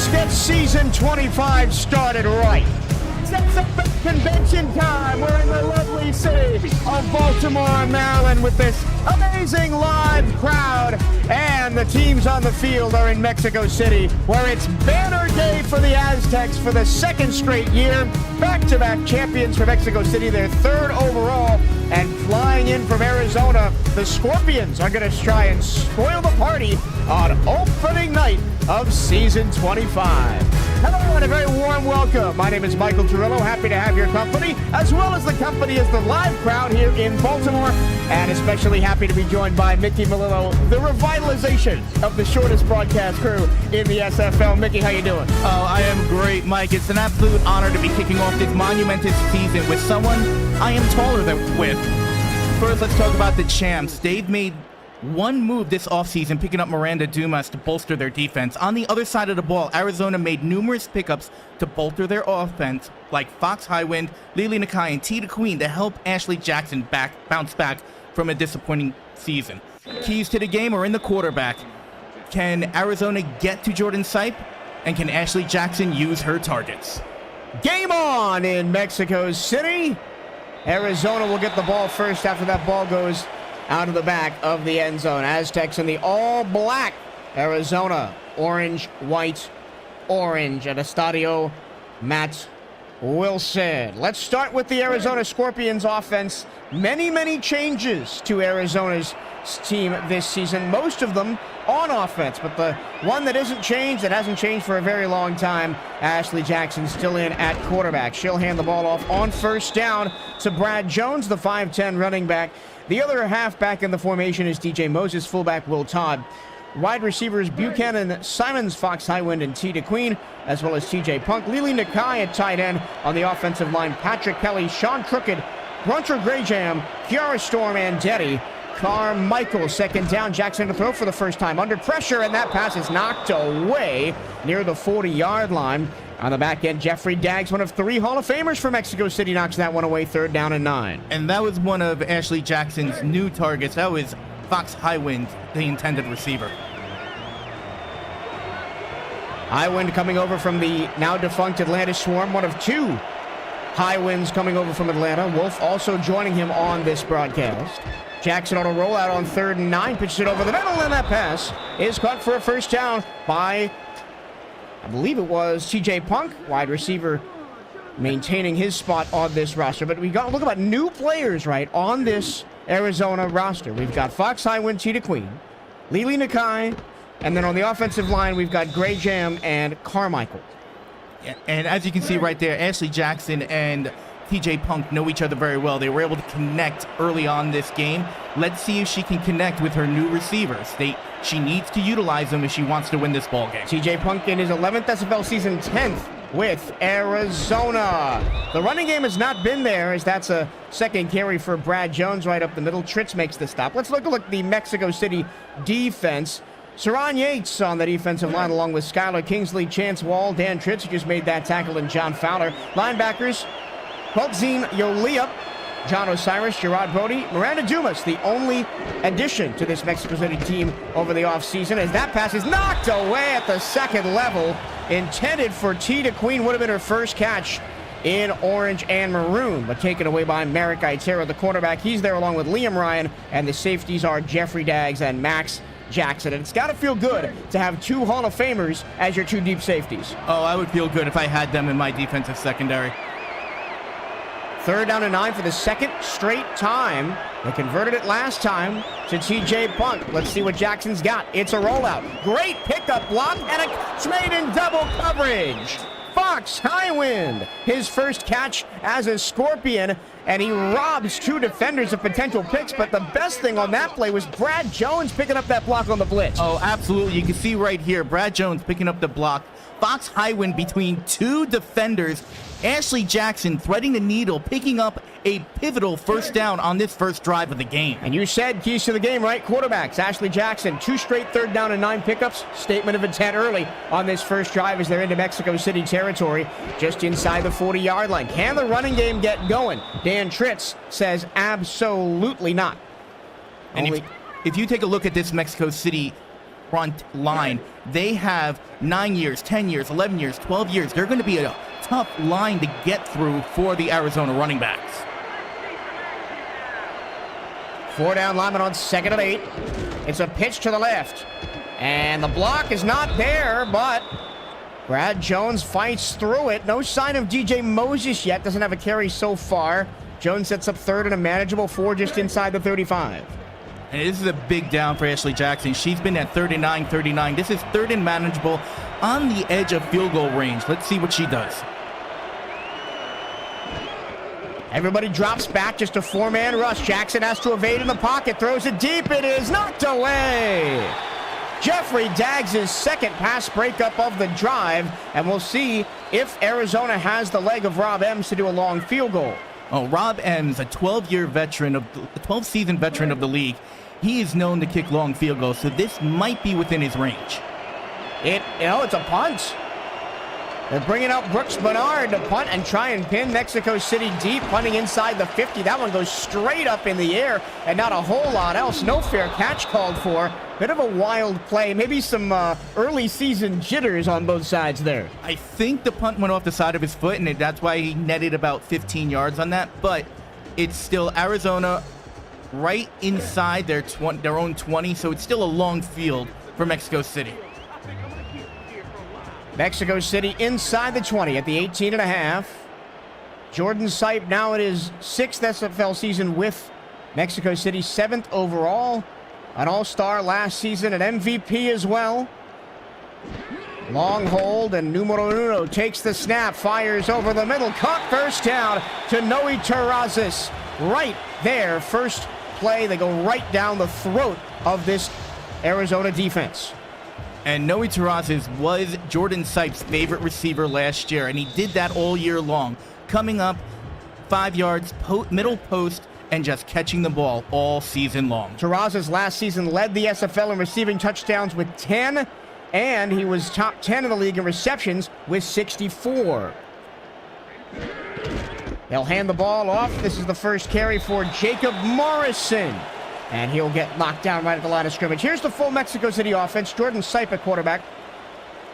Let's get season 25 started right. It's SFL convention time. We're in the lovely city of Baltimore, Maryland, with this amazing live crowd. And the teams on the field are in Mexico City, where it's banner day for the Aztecs for the second straight year. Back-to-back champions for Mexico City, their third overall. And flying in from Arizona, the Scorpions are going to try and spoil the party on opening night of season 25. Hello and a very warm welcome. My name is Michael Turillo. Happy to have your company, as well as the company as the live crowd here in Baltimore. And especially happy to be joined by Mickey Melillo, the revitalization of the shortest broadcast crew in the SFL. Mickey, how you doing? Oh, I am great, Mike. It's an absolute honor to be kicking off this monumentous season with someone I am taller than with. First, let's talk about the champs. They've made one move this offseason, picking up Miranda Dumas to bolster their defense. On the other side of the ball, Arizona made numerous pickups to bolster their offense, like Fox Highwind, Lily Nakai, and Tita Queen, to help Ashley Jackson bounce back from a disappointing season. Keys to the game are in the quarterback. Can Arizona get to Jordan Sipe? And can Ashley Jackson use her targets? Game on in Mexico City. Arizona will get the ball first after that ball goes out of the back of the end zone. Aztecs in the all-black. Arizona, orange, white, orange at Estadio Matt Wilson. Let's start with the Arizona Scorpions offense. Many changes to Arizona's team this season, most of them on offense, but the one that isn't changed, that hasn't changed for a very long time, Ashley Jackson still in at quarterback. She'll hand the ball off on first down to Brad Jones, the 5'10 running back. The other halfback in the formation is DJ Moses, fullback Will Todd. Wide receivers Buchanan, Simons, Fox Highwind, and Tita Queen, as well as TJ Punk. Lily Nakai at tight end. On the offensive line, Patrick Kelly, Sean Crooked, Grunter Grayjam, Kiara Storm, and Deddy Carmichael. Second down, Jackson to throw for the first time under pressure, and that pass is knocked away near the 40-yard line. On the back end, Jeffrey Daggs, one of three Hall of Famers for Mexico City, knocks that one away, third down and 9. And that was one of Ashley Jackson's new targets. That was Fox Highwind, the intended receiver. Highwind coming over from the now defunct Atlanta Swarm, one of two Highwinds coming over from Atlanta. Wolf also joining him on this broadcast. Jackson on a rollout on 3rd and 9, pitches it over the middle, and that pass is caught for a first down by, I believe it was TJ Punk, wide receiver, maintaining his spot on this roster. But we got to look about new players, right, on this Arizona roster. We've got Fox Highwind, Tita Queen, Lily Nakai, and then on the offensive line, we've got Grayjam and Carmichael. And as you can see right there, Ashley Jackson and TJ Punk know each other very well. They were able to connect early on this game. Let's see if she can connect with her new receivers. She needs to utilize them if she wants to win this ball game. TJ Punk in his 11th SFL season, 10th with Arizona. The running game has not been there, as that's a second carry for Brad Jones right up the middle. Tritz makes the stop. Let's look at the Mexico City defense. Saran Yates on the defensive line, along with Skylar Kingsley, Chance Wall, Dan Tritz, who just made that tackle, and John Fowler. Linebackers, Peltzine Yoliup, John Osiris, Gerard Brody, Miranda Dumas, the only addition to this Mexico City team over the offseason, as that pass is knocked away at the second level. Intended for Tita Queen, would have been her first catch in orange and maroon, but taken away by Merrick Itera, the cornerback. He's there along with Liam Ryan, and the safeties are Jeffrey Daggs and Max Jackson. And it's got to feel good to have two Hall of Famers as your two deep safeties. Oh, I would feel good if I had them in my defensive secondary. Third down and 9 for the second straight time. They converted it last time to TJ Punk. Let's see what Jackson's got. It's a rollout. Great pickup block, and it's made in double coverage. Fox Highwind, his first catch as a Scorpion, and he robs two defenders of potential picks. But the best thing on that play was Brad Jones picking up that block on the blitz. Oh, absolutely. You can see right here, Brad Jones picking up the block. Fox Highwind between two defenders. Ashley Jackson threading the needle, picking up a pivotal first down on this first drive of the game. And you said keys to the game, right? Quarterbacks, Ashley Jackson, 2 straight 3rd down and 9 pickups. Statement of intent early on this first drive as they're into Mexico City territory, just inside the 40-yard line. Can the running game get going? Dan Tritz says absolutely not. And if you take a look at this Mexico City front line. They have 9 years, 10 years, 11 years, 12 years. They're going to be a tough line to get through for the Arizona running backs. 4 down lineman on 2nd and 8. It's a pitch to the left. And the block is not there, but Brad Jones fights through it. No sign of DJ Moses yet. Doesn't have a carry so far. Jones sets up 3rd and a manageable 4 just inside the 35. And this is a big down for Ashley Jackson. She's been at 39. This is 3rd and manageable on the edge of field goal range. Let's see what she does. Everybody drops back, just a 4-man rush. Jackson has to evade in the pocket, throws it deep. It is knocked away. Jeffrey Daggs' second pass breakup of the drive, and we'll see if Arizona has the leg of Rob Ems to do a long field goal. Oh, Rob Ems, a 12-season veteran of the league. He is known to kick long field goals, so this might be within his range. It's a punt. They're bringing out Brooks Bernard to punt and try and pin Mexico City deep, punting inside the 50. That one goes straight up in the air, and not a whole lot else. No fair catch called for. Bit of a wild play. Maybe some early season jitters on both sides there. I think the punt went off the side of his foot, and that's why he netted about 15 yards on that. But it's still Arizona right inside their own 20, so it's still a long field for Mexico City. Mexico City inside the 20 at the 18.5. Jordan Sipe now in his 6th SFL season with Mexico City, 7th overall. An all-star last season, an MVP as well. Long hold, and numero uno takes the snap, fires over the middle, caught first down to Noe Terrazas. Right there, first play, they go right down the throat of this Arizona defense. And Noe Terrazas was Jordan Sipe's favorite receiver last year, and he did that all year long. Coming up 5 yards, middle post, and just catching the ball all season long. Terrazas last season led the SFL in receiving touchdowns with 10, and he was top 10 in the league in receptions with 64. They'll hand the ball off. This is the first carry for Jacob Morrison, and he'll get knocked down right at the line of scrimmage. Here's the full Mexico City offense. Jordan Sipe at quarterback.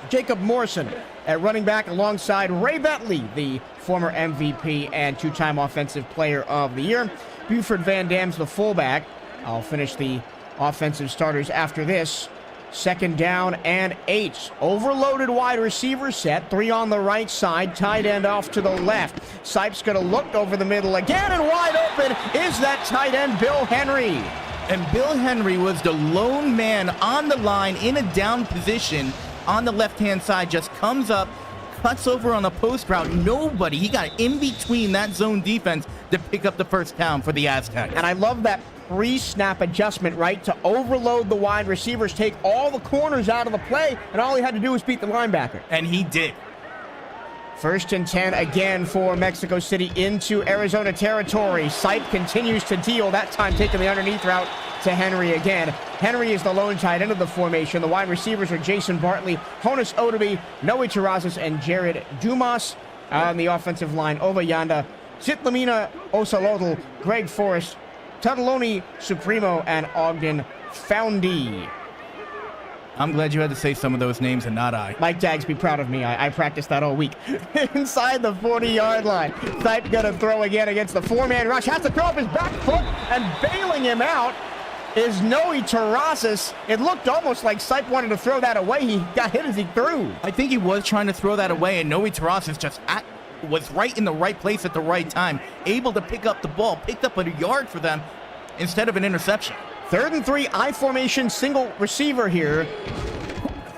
Jacob Morrison at running back alongside Ray Bentley, the former MVP and 2-time Offensive Player of the Year. Buford Van Dam's the fullback. I'll finish the offensive starters after this. 2nd down and 8. Overloaded wide receiver set. 3 on the right side. Tight end off to the left. Sipe's going to look over the middle again, and wide open is that tight end, Bill Henry. And Bill Henry was the lone man on the line in a down position on the left-hand side. Just comes up, cuts over on a post route. Nobody. He got in between that zone defense to pick up the first down for the Aztecs. And I love that pre-snap adjustment, right, to overload the wide receivers, take all the corners out of the play, and all he had to do was beat the linebacker. And he did. 1st and 10 again for Mexico City into Arizona territory. Sipe continues to deal, that time taking the underneath route to Henry again. Henry is the lone tight end of the formation. The wide receivers are Jason Bartley, Honus Odobe, Noe Terrazas, and Jared Dumas. On the offensive line, Ova Yanda, Sitlamina Osalotl, Greg Forrest, Tataloni Supremo, and Ogden Foundy. I'm glad you had to say some of those names and not I. Mike Daggs, be proud of me. I practiced that all week. Inside the 40-yard line. Sipe gonna throw again against the 4-man rush. Has to throw up his back foot, and bailing him out is Noe Terrazas. It looked almost like Sipe wanted to throw that away. He got hit as he threw. I think he was trying to throw that away, and Noe Terrazas just was right in the right place at the right time, able to pick up the ball, picked up a yard for them instead of an interception. 3rd and 3, I formation, single receiver here.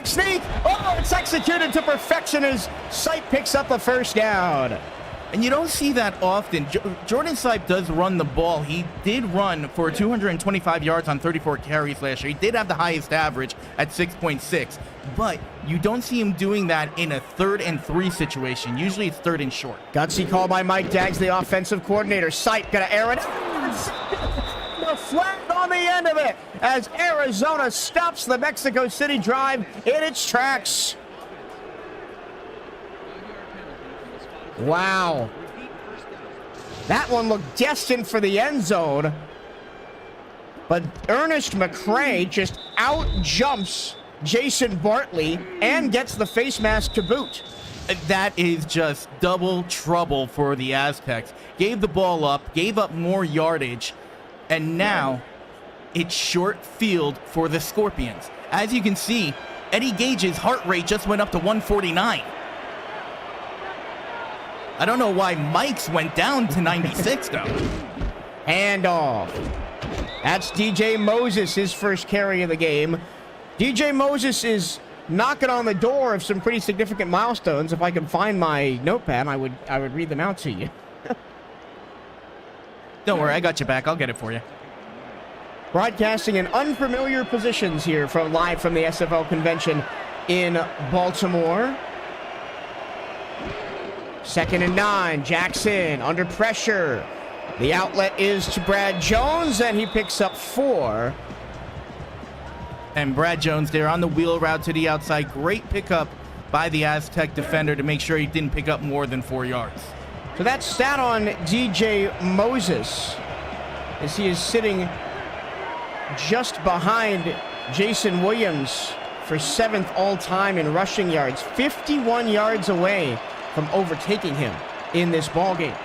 Sneak! Oh, it's executed to perfection as Sipe picks up the first down. And you don't see that often. Jordan Sipe does run the ball. He did run for 225 yards on 34 carries last year. He did have the highest average at 6.6. But you don't see him doing that in a 3rd and 3 situation. Usually it's 3rd and short. Gutsy call by Mike Daggs, the offensive coordinator. Sipe gonna air it. The flag on the end of it as Arizona stops the Mexico City drive in its tracks. Wow. That one looked destined for the end zone. But Ernest McCray just out jumps Jason Bartley and gets the face mask to boot. That is just double trouble for the Aztecs. Gave the ball up, gave up more yardage, and now it's short field for the Scorpions. As you can see, Eddie Gage's heart rate just went up to 149. I don't know why Mike's went down to 96, though. Handoff. That's DJ Moses, his first carry of the game. DJ Moses is knocking on the door of some pretty significant milestones. If I could find my notepad, I would read them out to you. Don't worry, I got you back. I'll get it for you. Broadcasting in unfamiliar positions here live from the SFL convention in Baltimore. 2nd and 9, Jackson under pressure. The outlet is to Brad Jones, and he picks up 4. And Brad Jones there on the wheel route to the outside. Great pickup by the Aztec defender to make sure he didn't pick up more than 4 yards. So that stat on DJ Moses, as he is sitting just behind Jason Williams for 7th all-time in rushing yards, 51 yards away from overtaking him in this ballgame.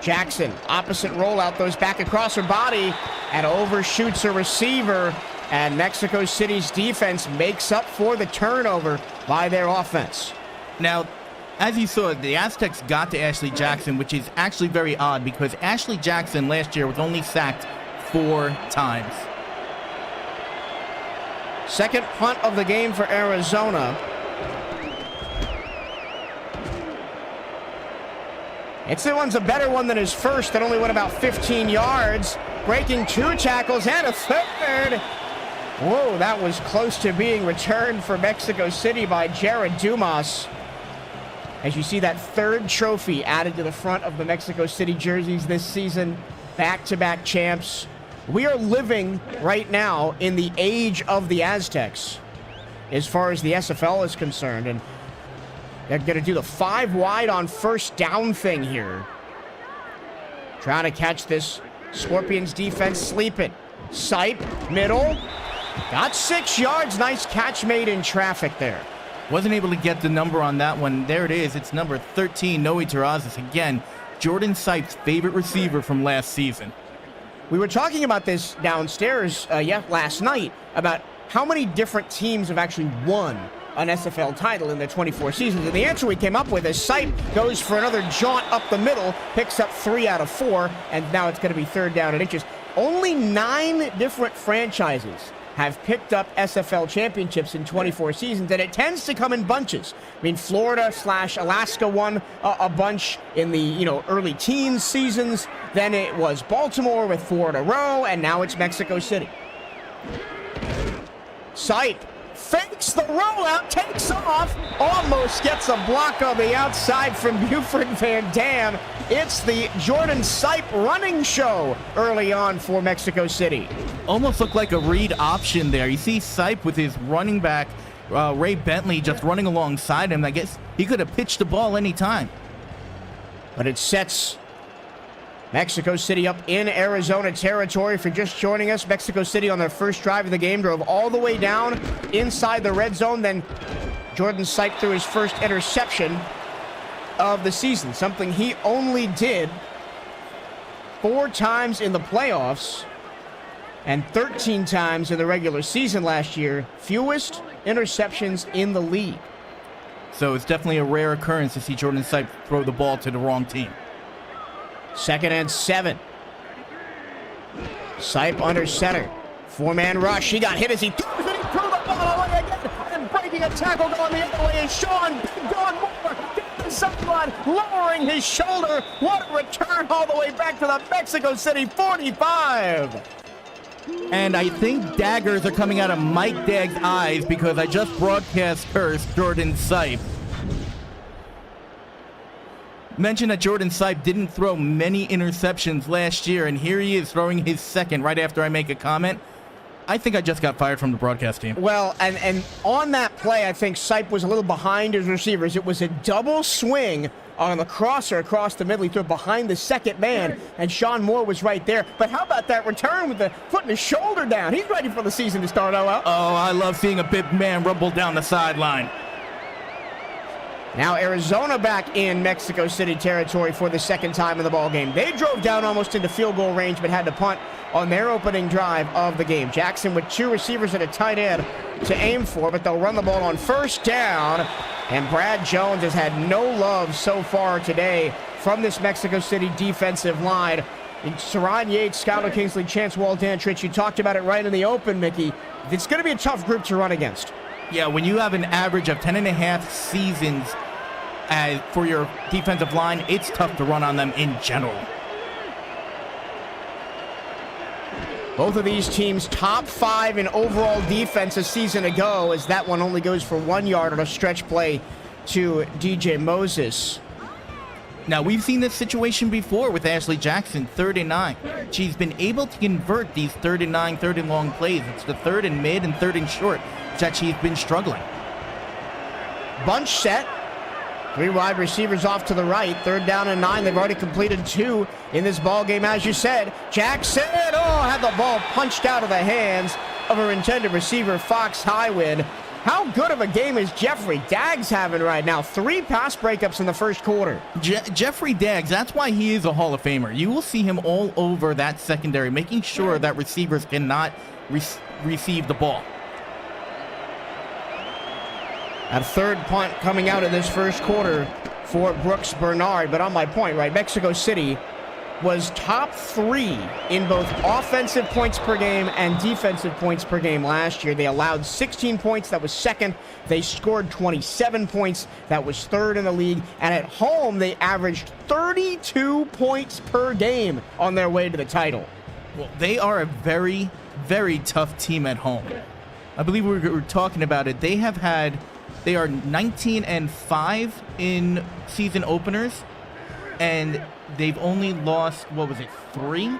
Jackson, opposite rollout, throws back across her body and overshoots a receiver, and Mexico City's defense makes up for the turnover by their offense. Now, as you saw, the Aztecs got to Ashley Jackson, which is actually very odd because Ashley Jackson last year was only sacked 4 times. Second punt of the game for Arizona. It's the one's a better one than his first. That only went about 15 yards. Breaking 2 tackles and a third. Whoa, that was close to being returned for Mexico City by Jared Dumas. As you see that 3rd trophy added to the front of the Mexico City jerseys this season. Back-to-back champs. We are living right now in the age of the Aztecs as far as the SFL is concerned. And they're going to do the 5 wide on first down thing here. Trying to catch this Scorpions defense sleeping. Sipe, middle. Got 6 yards. Nice catch made in traffic there. Wasn't able to get the number on that one. There it is. It's number 13, Noe Terrazas. Again, Jordan Sipe's favorite receiver from last season. We were talking about this downstairs last night, about how many different teams have actually won an SFL title in the 24 seasons. And the answer we came up with is Sipe goes for another jaunt up the middle, picks up 3 out of 4, and now it's going to be 3rd down and inches. Only 9 different franchises have picked up SFL championships in 24 seasons, and it tends to come in bunches. I mean, Florida/Alaska won a bunch in the early teens seasons. Then it was Baltimore with 4 in a row, and now it's Mexico City. Sipe fakes the rollout, takes off, almost gets a block on the outside from Buford Van Dam. It's the Jordan Sipe running show early on for Mexico City. Almost looked like a read option there. You see Sipe with his running back, Ray Bentley, just running alongside him. I guess he could have pitched the ball any time. But it sets Mexico City up in Arizona territory. For just joining us, Mexico City on their first drive of the game drove all the way down inside the red zone. Then Jordan Sipe threw his first interception of the season, something he only did 4 times in the playoffs and 13 times in the regular season last year. Fewest interceptions in the league. So it's definitely a rare occurrence to see Jordan Sipe throw the ball to the wrong team. 2nd and 7. Sipe under center. 4-man rush. He got hit as he threw it. He threw the ball away again. And breaking a tackle going the other way is Sean Don Moore. Get the sideline, lowering his shoulder. What a return all the way back to the Mexico City 45. And I think daggers are coming out of Mike Dagg's eyes because I just broadcast cursed Jordan Sipe. Mentioned that Jordan Sipe didn't throw many interceptions last year, and here he is throwing his 2nd right after I make a comment. I think I just got fired from the broadcast team. Well, and on that play, I think Sipe was a little behind his receivers. It was a double swing on the crosser across the middle. He threw it behind the second man, and Sean Moore was right there. But how about that return with the foot and his shoulder down? He's ready for the season to start, OL. Oh, I love seeing a big man rumble down the sideline. Now Arizona back in Mexico City territory for the second time in the ballgame. They drove down almost into field goal range, but had to punt on their opening drive of the game. Jackson with 2 receivers and a tight end to aim for, but they'll run the ball on first down. And Brad Jones has had no love so far today from this Mexico City defensive line. Saran Yates, Skylar Kingsley, Chance Wall, Dan Trich, you talked about it right in the open, Mickey. It's going to be a tough group to run against. Yeah, when you have an average of 10.5 seasons for your defensive line, it's tough to run on them in general. Both of these teams top 5 in overall defense a season ago, as that one only goes for 1 yard on a stretch play to DJ Moses. Now, we've seen this situation before with Ashley Jackson, 3rd and 9. She's been able to convert these 3rd and 9, 3rd and long plays. It's the 3rd and mid and 3rd and short that she's been struggling. Bunch set. 3 wide receivers off to the right. 3rd down and 9. They've already completed 2 in this ball game, as you said. Jackson, had the ball punched out of the hands of her intended receiver, Fox Highwind. How good of a game is Jeffrey Daggs having right now? 3 pass breakups in the first quarter. Jeffrey Daggs, that's why he is a Hall of Famer. You will see him all over that secondary, making sure that receivers cannot receive the ball. A 3rd punt coming out in this first quarter for Brooks Bernard. But on my point, right, Mexico City was top 3 in both offensive points per game and defensive points per game last year. They allowed 16 points. That was 2nd. They scored 27 points. That was 3rd in the league. And at home, they averaged 32 points per game on their way to the title. Well, they are a very, very tough team at home. I believe we were talking about it. They are 19-5 in season openers, and they've only lost, 3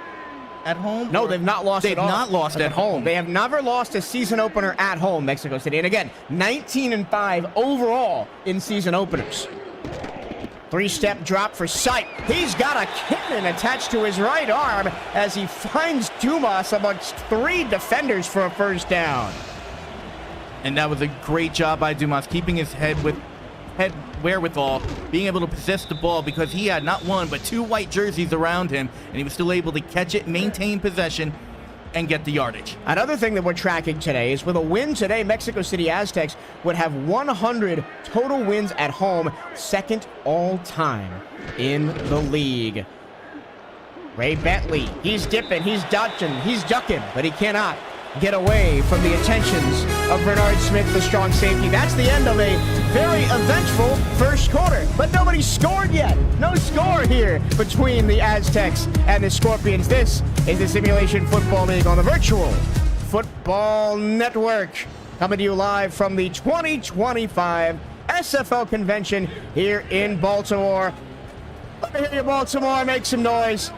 at home? No, they've not lost They've at all. not lost at home. They have never lost a season opener at home, Mexico City. And again, 19-5 overall in season openers. 3-step drop for Sipe. He's got a cannon attached to his right arm as he finds Dumas amongst 3 defenders for a first down. And that was a great job by Dumas, keeping his head wherewithal, being able to possess the ball because he had not 1 but 2 white jerseys around him, and he was still able to catch it, maintain possession, and get the yardage. Another thing that we're tracking today is with a win today, Mexico City Aztecs would have 100 total wins at home, 2nd all-time in the league. Ray Bentley, he's dipping, he's dodging, he's ducking, but he cannot get away from the attentions of Bernard Smith, the strong safety. That's the end of a very eventful first quarter, but nobody scored yet. No score here between the Aztecs and the Scorpions. This is the Simulation Football League on the Virtual Football Network, coming to you live from the 2025 SFL convention here in Baltimore. Let me hear you, Baltimore. Make some noise.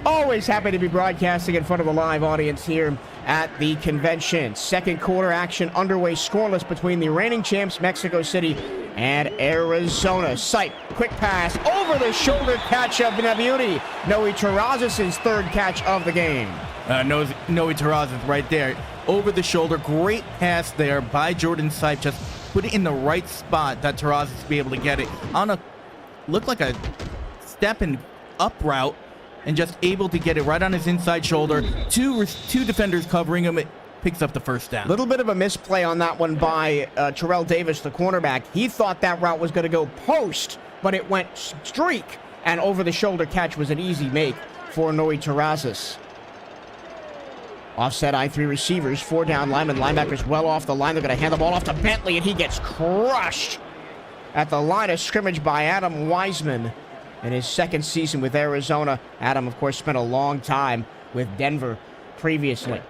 Always happy to be broadcasting in front of a live audience here at the convention. Second quarter action underway, scoreless between the reigning champs Mexico City and Arizona. Sipe, quick pass, over the shoulder catch of Beauty. Noe Terrazas' 3rd catch of the game. Noe Terrazas right there, over the shoulder, great pass there by Jordan Sipe. Just put it in the right spot that Terrazas be able to get it on looked like a step and up route, and just able to get it right on his inside shoulder. Two defenders covering him. It picks up the first down. Little bit of a misplay on that one by Terrell Davis, the cornerback. He thought that route was going to go post, but it went streak, and over-the-shoulder catch was an easy make for Noe Terrazas. Offset I-3 receivers, 4 down linemen. Linebackers well off the line. They're going to hand the ball off to Bentley, and he gets crushed at the line of scrimmage by Adam Wiseman. In his 2nd season with Arizona, Adam, of course, spent a long time with Denver previously.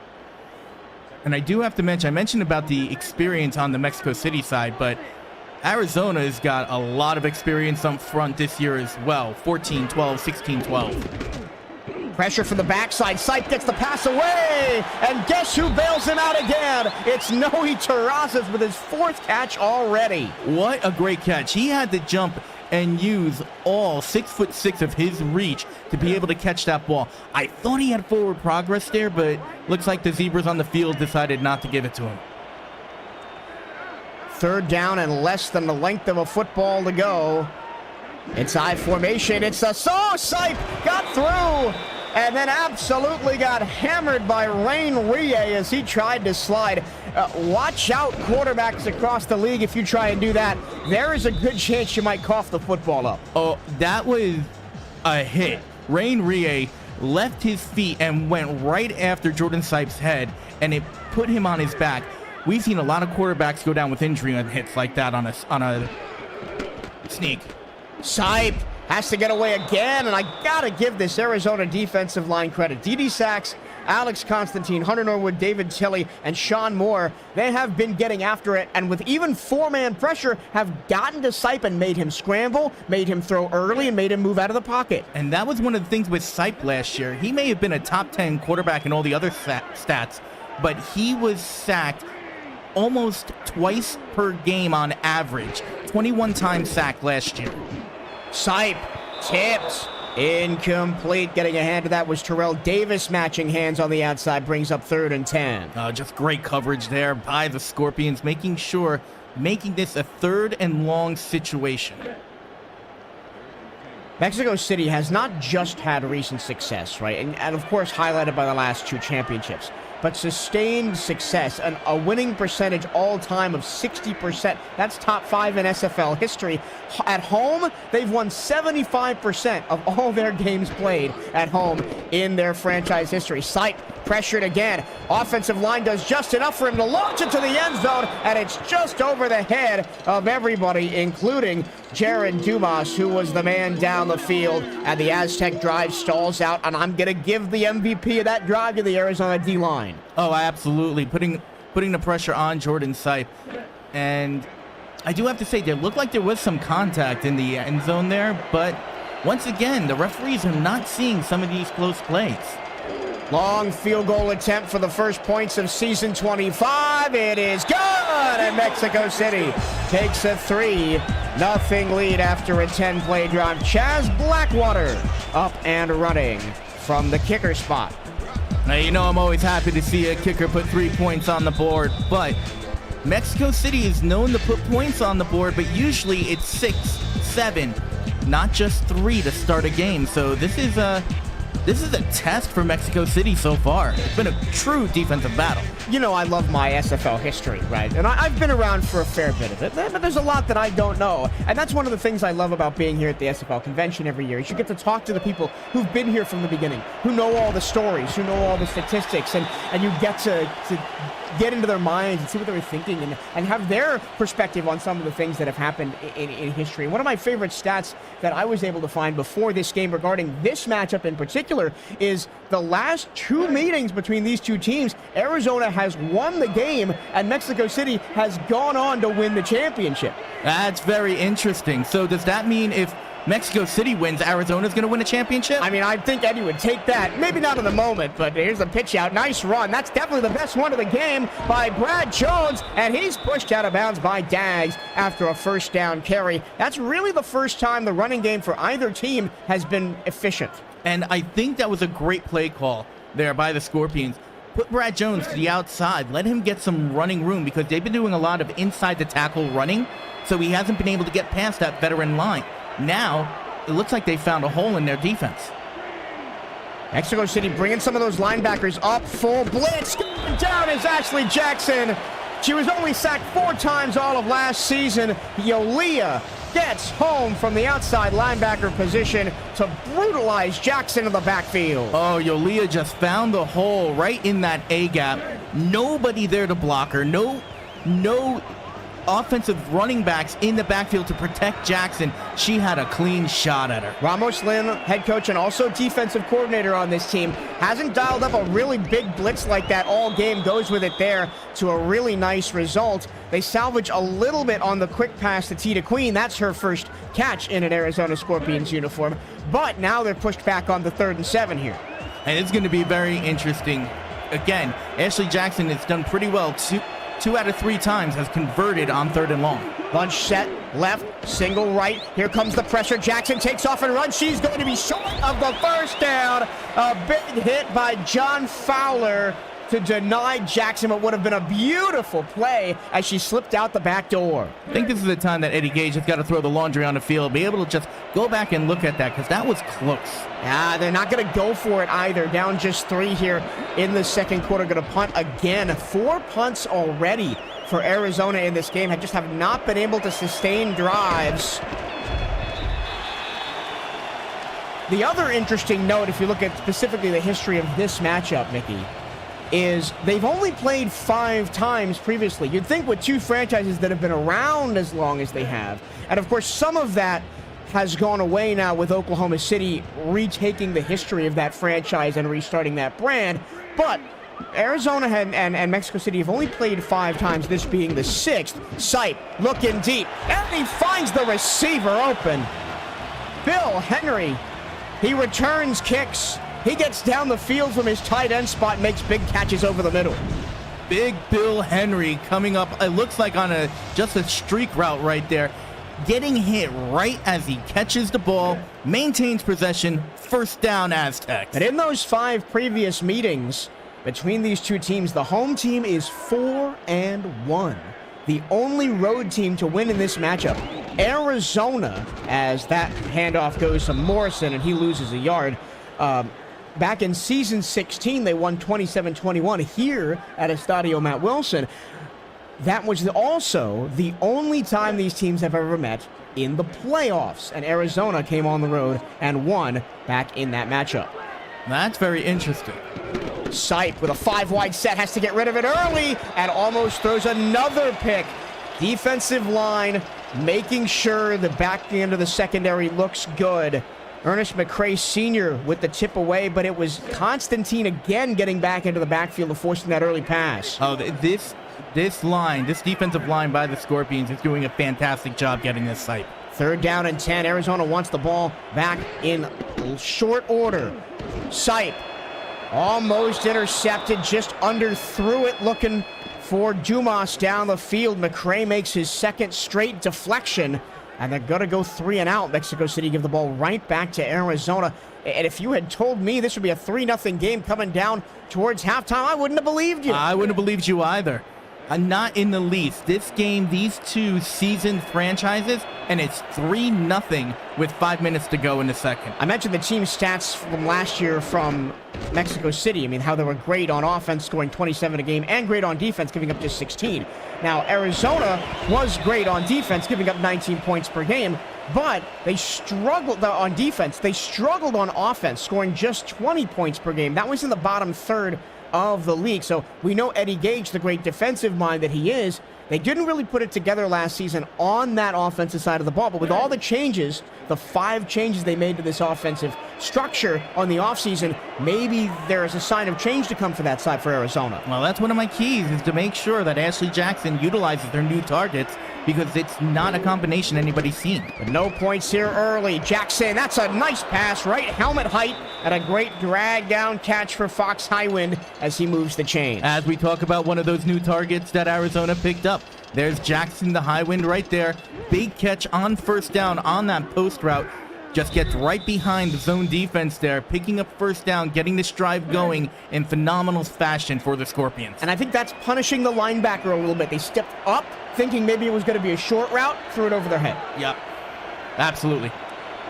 And I do have to mention, I mentioned about the experience on the Mexico City side, but Arizona has got a lot of experience up front this year as well. 14-12, 16-12. Pressure from the backside. Sipe gets the pass away. And guess who bails him out again? It's Noe Terrazas with his 4th catch already. What a great catch. He had to jump and use all 6'6" of his reach to be able to catch that ball. I thought he had forward progress there, but looks like the Zebras on the field decided not to give it to him. 3rd down and less than the length of a football to go. It's I formation. It's a Sipe got through and then absolutely got hammered by Rain Rie as he tried to slide. Watch out, quarterbacks across the league. If you try and do that, there is a good chance you might cough the football up. Oh, that was a hit. Rain Rie left his feet and went right after Jordan Sipe's head, and it put him on his back. We've seen a lot of quarterbacks go down with injury on hits like that on a sneak. Sipe has to get away again, and I gotta give this Arizona defensive line credit. D.D. Sachs, Alex Constantine, Hunter Norwood, David Tilley, and Sean Moore, they have been getting after it, and with even 4-man pressure, have gotten to Sipe and made him scramble, made him throw early, and made him move out of the pocket. And that was one of the things with Sipe last year. He may have been a top 10 quarterback in all the other stats, but he was sacked almost twice per game on average. 21 times sacked last year. Sipe tipped. Incomplete. Getting a hand to that was Terrell Davis, matching hands on the outside, brings up 3rd and 10. Just great coverage there by the Scorpions, making this a 3rd and long situation. Mexico City has not just had recent success, right? And of course highlighted by the last 2 championships, but sustained success, and a winning percentage all-time of 60%. That's top 5 in SFL history. At home, they've won 75% of all their games played at home in their franchise history. Sipe pressured again. Offensive line does just enough for him to launch it to the end zone, and it's just over the head of everybody, including Jared Dumas, who was the man down the field, and the Aztec drive stalls out, and I'm going to give the MVP of that drive to the Arizona D-line. Oh, absolutely. Putting the pressure on Jordan Sipe. And I do have to say, there looked like there was some contact in the end zone there, but once again, the referees are not seeing some of these close plays. Long field goal attempt for the first points of season 25. It is good, and Mexico City takes a 3-0 lead after a 10-play drive. Chaz Blackwater up and running from the kicker spot. Now, you know I'm always happy to see a kicker put 3 points on the board, but Mexico City is known to put points on the board, but usually it's 6, 7, not just 3 to start a game. So this is a test for Mexico City so far. It's been a true defensive battle. You know, I love my SFL history, right? And I've been around for a fair bit of it, but there's a lot that I don't know. And that's one of the things I love about being here at the SFL convention every year, is you get to talk to the people who've been here from the beginning, who know all the stories, who know all the statistics, and you get to get into their minds and see what they were thinking and have their perspective on some of the things that have happened in history. One of my favorite stats that I was able to find before this game regarding this matchup in particular is the last 2 meetings between these 2 teams, Arizona has won the game and Mexico City has gone on to win the championship. That's very interesting. So does that mean if Mexico City wins, Arizona's going to win a championship? I mean, I think Eddie would take that. Maybe not in the moment, but here's the pitch out. Nice run. That's definitely the best one of the game by Brad Jones, and he's pushed out of bounds by Dags after a first down carry. That's really the first time the running game for either team has been efficient. And I think that was a great play call there by the Scorpions. Put Brad Jones to the outside. Let him get some running room because they've been doing a lot of inside the tackle running, so he hasn't been able to get past that veteran line. Now, it looks like they found a hole in their defense. Mexico City bringing some of those linebackers up. Full blitz. Down is Ashley Jackson. She was only sacked 4 times all of last season. Yolia gets home from the outside linebacker position to brutalize Jackson in the backfield. Oh, Yolia just found the hole right in that A-gap. Nobody there to block her. No offensive running backs in the backfield to protect Jackson. She had a clean shot at her. Ramos Lynn, head coach and also defensive coordinator on this team, hasn't dialed up a really big blitz like that all game. Goes with it there to a really nice result. They salvage a little bit on the quick pass to Tita Queen. That's her first catch in an Arizona Scorpions uniform. But now they're pushed back on the 3rd and 7 here. And it's going to be very interesting. Again, Ashley Jackson has done pretty well. Two out of 3 times has converted on 3rd and long. Bunch set, left, single right. Here comes the pressure. Jackson takes off and runs. She's going to be short of the first down. A big hit by John Fowler to deny Jackson what would have been a beautiful play as she slipped out the back door. I think this is the time that Eddie Gage has got to throw the laundry on the field, be able to just go back and look at that, because that was close. They're not going to go for it either. Down just 3 here in the second quarter. Going to punt again. 4 punts already for Arizona in this game. Just have not been able to sustain drives. The other interesting note, if you look at specifically the history of this matchup, Mickey, is they've only played 5 times previously. You'd think with 2 franchises that have been around as long as they have, and of course some of that has gone away now with Oklahoma City retaking the history of that franchise and restarting that brand, but Arizona and Mexico City have only played 5 times, this being the 6th. Sipe looking deep, and he finds the receiver open. Bill Henry, he returns kicks. He gets down the field from his tight end spot and makes big catches over the middle. Big Bill Henry coming up, it looks like on just a streak route right there. Getting hit right as he catches the ball, maintains possession, first down Aztecs. And in those 5 previous meetings between these 2 teams, the home team is 4-1. The only road team to win in this matchup. Arizona, as that handoff goes to Morrison and he loses a yard. Back in season 16, they won 27-21 here at Estadio Matt Wilson. That was also the only time these teams have ever met in the playoffs, and Arizona came on the road and won back in that matchup. That's very interesting. Sipe with a 5-wide set has to get rid of it early and almost throws another pick. Defensive line making sure the back end of the secondary looks good. Ernest McCray Sr. with the tip away, but it was Constantine again getting back into the backfield and forcing that early pass. Oh, this defensive line by the Scorpions is doing a fantastic job getting this Sipe. 3rd down and 10. Arizona wants the ball back in short order. Sipe almost intercepted, just underthrew it, looking for Dumas down the field. McCray makes his 2nd straight deflection. And they're going to go 3 and out. Mexico City give the ball right back to Arizona. And if you had told me this would be a 3-0 game coming down towards halftime, I wouldn't have believed you. I wouldn't have believed you either. Not in the least. This game, these 2 seasoned franchises, and it's 3-0 with 5 minutes to go in the second. I mentioned the team stats from last year from Mexico City. I mean, how they were great on offense, scoring 27 a game, and great on defense, giving up just 16. Now, Arizona was great on defense, giving up 19 points per game, but they struggled on defense. They struggled on offense, scoring just 20 points per game. That was in the bottom 3rd of the league. So we know Eddie Gage, the great defensive mind that he is, they didn't really put it together last season on that offensive side of the ball. But with all the changes, the 5 changes they made to this offensive structure on the offseason, maybe there is a sign of change to come for that side for Arizona. Well, that's one of my keys, is to make sure that Ashley Jackson utilizes their new targets, because it's not a combination anybody's seen. But no points here early. Jackson, that's a nice pass, right helmet height, and a great drag down catch for Fox Highwind as he moves the chain. As we talk about one of those new targets that Arizona picked up, there's Jackson, the Highwind right there. Big catch on first down on that post route. Just gets right behind the zone defense there, picking up first down, getting this drive going in phenomenal fashion for the Scorpions. And I think that's punishing the linebacker a little bit. They stepped up, thinking maybe it was going to be a short route, threw it over their head. Yep, absolutely.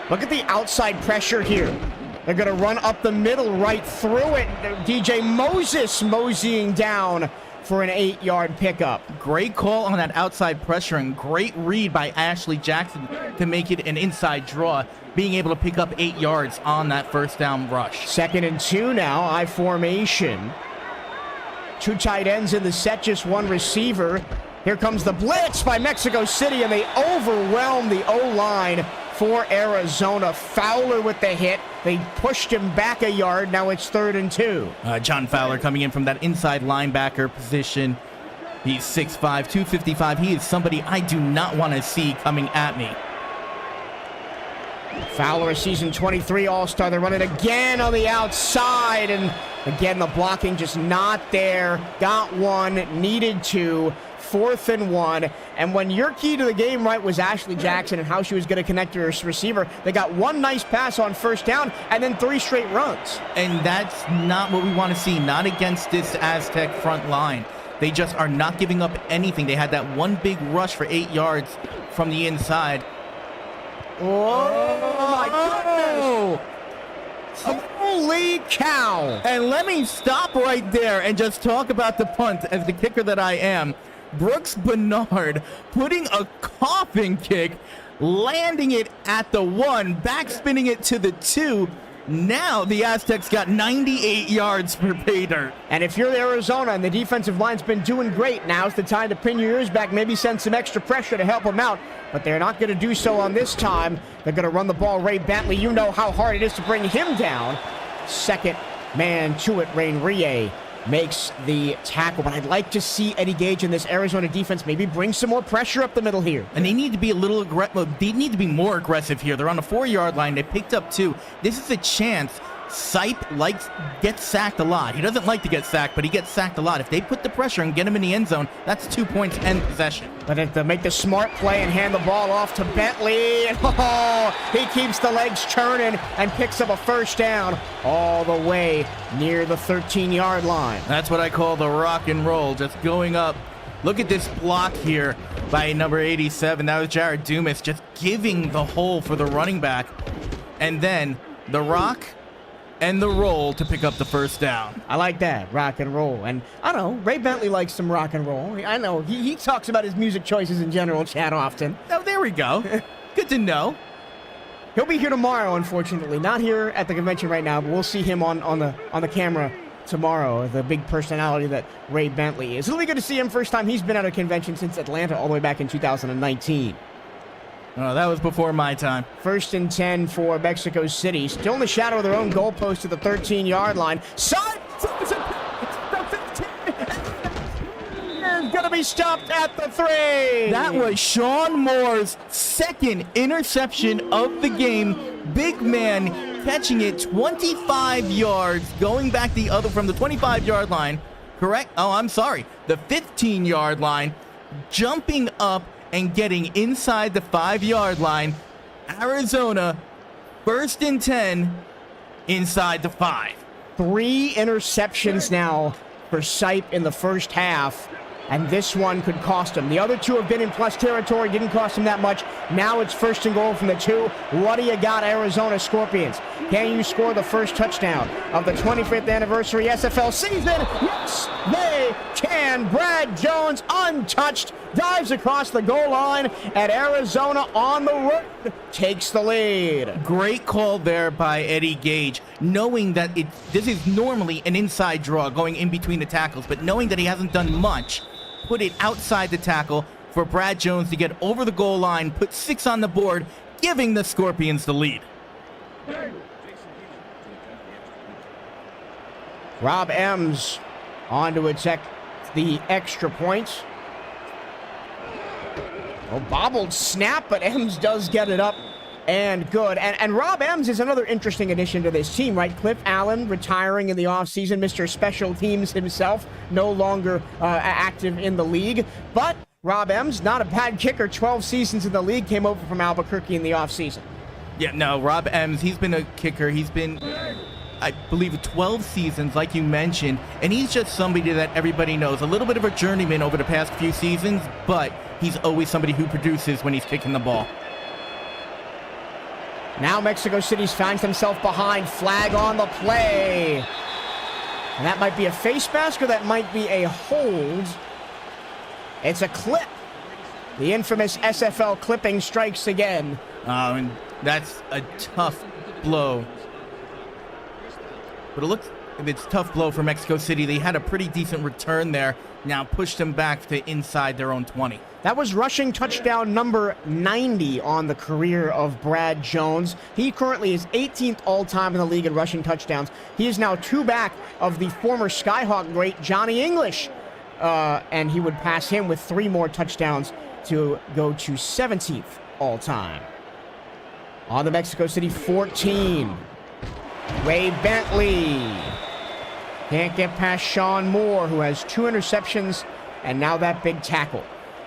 Look at the outside pressure here. They're going to run up the middle, right through it. DJ Moses moseying down for an 8-yard pickup. Great call on that outside pressure, and great read by Ashley Jackson to make it an inside draw, being able to pick up 8 yards on that first down rush. 2nd and 2 now, I formation. 2 tight ends in the set, just 1 receiver. Here comes the blitz by Mexico City, and they overwhelm the O-line for Arizona. Fowler with the hit. They pushed him back a yard. Now it's 3rd and 2. John Fowler coming in from that inside linebacker position. He's 6'5", 255. He is somebody I do not want to see coming at me. Fowler, a season 23 All-Star. They're running again on the outside, and again, the blocking just not there. Got one, needed two. 4th and 1, and when your key to the game, right, was Ashley Jackson and how she was going to connect to her receiver, they got one nice pass on 1st down and then 3 straight runs. And that's not what we want to see, not against this Aztec front line. They just are not giving up anything. They had that one big rush for 8 yards from the inside. Oh my goodness! Holy cow! And let me stop right there and just talk about the punt as the kicker that I am. Brooks Bernard putting a coffin kick, landing it at the 1, backspinning it to the 2. Now the Aztecs got 98 yards for pay dirt. And if you're Arizona and the defensive line's been doing great, now's the time to pin your ears back, maybe send some extra pressure to help them out. But they're not going to do so on this time. They're going to run the ball. Ray Bentley, you know how hard it is to bring him down. Second man to it, Rain Rie makes the tackle. But I'd like to see Eddie Gage in this Arizona defense maybe bring some more pressure up the middle here. And they need to be a little aggressive. They need to be more aggressive here. They're on the 4-yard line. They picked up 2. This is a chance. Sipe gets sacked a lot. He doesn't like to get sacked, but he gets sacked a lot. If they put the pressure and get him in the end zone, that's 2 points and possession. But to make the smart play and hand the ball off to Bentley. Oh, he keeps the legs churning and picks up a 1st down all the way near the 13-yard line. That's what I call the rock and roll, just going up. Look at this block here by number 87. That was Jared Dumas just giving the hole for the running back. And then the rock and the roll to pick up the 1st down. I like that, rock and roll. And I don't know, Ray Bentley likes some rock and roll. I know, he talks about his music choices in general chat often. Oh, there we go. Good to know. He'll be here tomorrow, unfortunately. Not here at the convention right now, but we'll see him on the camera tomorrow, the big personality that Ray Bentley is. It'll be good to see him. First time he's been at a convention since Atlanta all the way back in 2019. Oh, that was before my time. 1st and 10 for Mexico City. Still in the shadow of their own goalpost at the 13-yard line. Side! Is going to be stopped at the 3. That was Sean Moore's 2nd interception of the game. Big man catching it 25 yards, going back the other from the 25-yard line. Correct? Oh, I'm sorry. The 15-yard line, jumping up and getting inside the 5-yard line. Arizona, 1st and 10, inside the 5. 3 interceptions now for Sipe in the first half, and this one could cost him. The other 2 have been in plus territory, didn't cost him that much. Now it's 1st and goal from the 2. What do you got, Arizona Scorpions? Can you score the first touchdown of the 25th anniversary SFL season? Yes, they can. Brad Jones, untouched, dives across the goal line, and Arizona on the road takes the lead. Great call there by Eddie Gage, knowing that this is normally an inside draw going in between the tackles, but knowing that he hasn't done much, put it outside the tackle for Brad Jones to get over the goal line, put 6 on the board, giving the Scorpions the lead. Rob Ems on to attack the extra points. Oh, bobbled snap, but Ems does get it up and good. And Rob Ems is another interesting addition to this team, right? Cliff Allen retiring in the offseason, Mr. Special Teams himself, no longer active in the league. But Rob Ems, not a bad kicker, 12 seasons in the league, came over from Albuquerque in the offseason. Yeah, no, Rob Ems, he's been a kicker. He's been, I believe, 12 seasons, like you mentioned, and he's just somebody that everybody knows. A little bit of a journeyman over the past few seasons, but he's always somebody who produces when he's kicking the ball. Now Mexico City finds themselves behind, flag on the play. And that might be a face mask or that might be a hold. It's a clip. The infamous SFL clipping strikes again. And that's a tough blow. But it looks it's a tough blow for Mexico City. They had a pretty decent return there. Now pushed them back to inside their own 20. That was rushing touchdown number 90 on the career of Brad Jones. He currently is 18th all-time in the league in rushing touchdowns. He is now 2 back of the former Skyhawk great Johnny English. And he would pass him with 3 more touchdowns to go to 17th all-time. On the Mexico City 14. Ray Bentley. Can't get past Sean Moore, who has 2 interceptions and now that big tackle.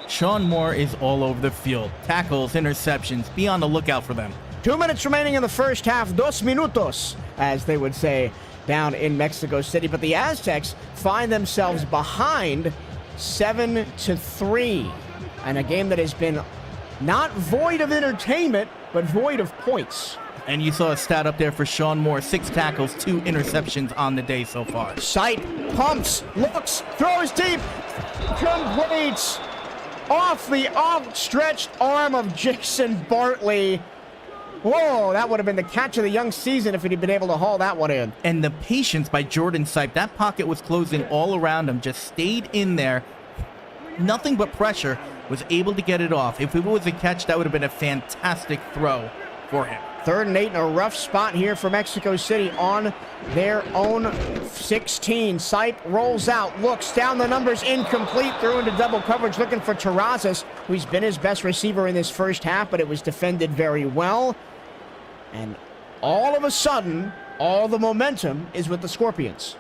Sean Moore is all over the field. Tackles, interceptions. Be on the lookout for them. 2 minutes remaining in the first half. 2 minutos, as they would say down in Mexico City. But the Aztecs find themselves behind 7-3. And a game that has been not void of entertainment, but void of points. And you saw a stat up there for Sean Moore. 6 tackles, 2 interceptions on the day so far. Sight, pumps, looks, throws deep, completes off the outstretched arm of Jason Bartley. Whoa, that would have been the catch of the young season if he'd been able to haul that one in. And the patience by Jordan Sipe. That pocket was closing all around him. Just stayed in there. Nothing but pressure. Was able to get it off. If it was a catch, that would have been a fantastic throw for him. 3rd and 8 in a rough spot here for Mexico City on their own 16. Sipe rolls out, looks down the numbers, incomplete, threw into double coverage, looking for Terrazas, who's been his best receiver in this first half, but it was defended very well. And all of a sudden, all the momentum is with the Scorpions.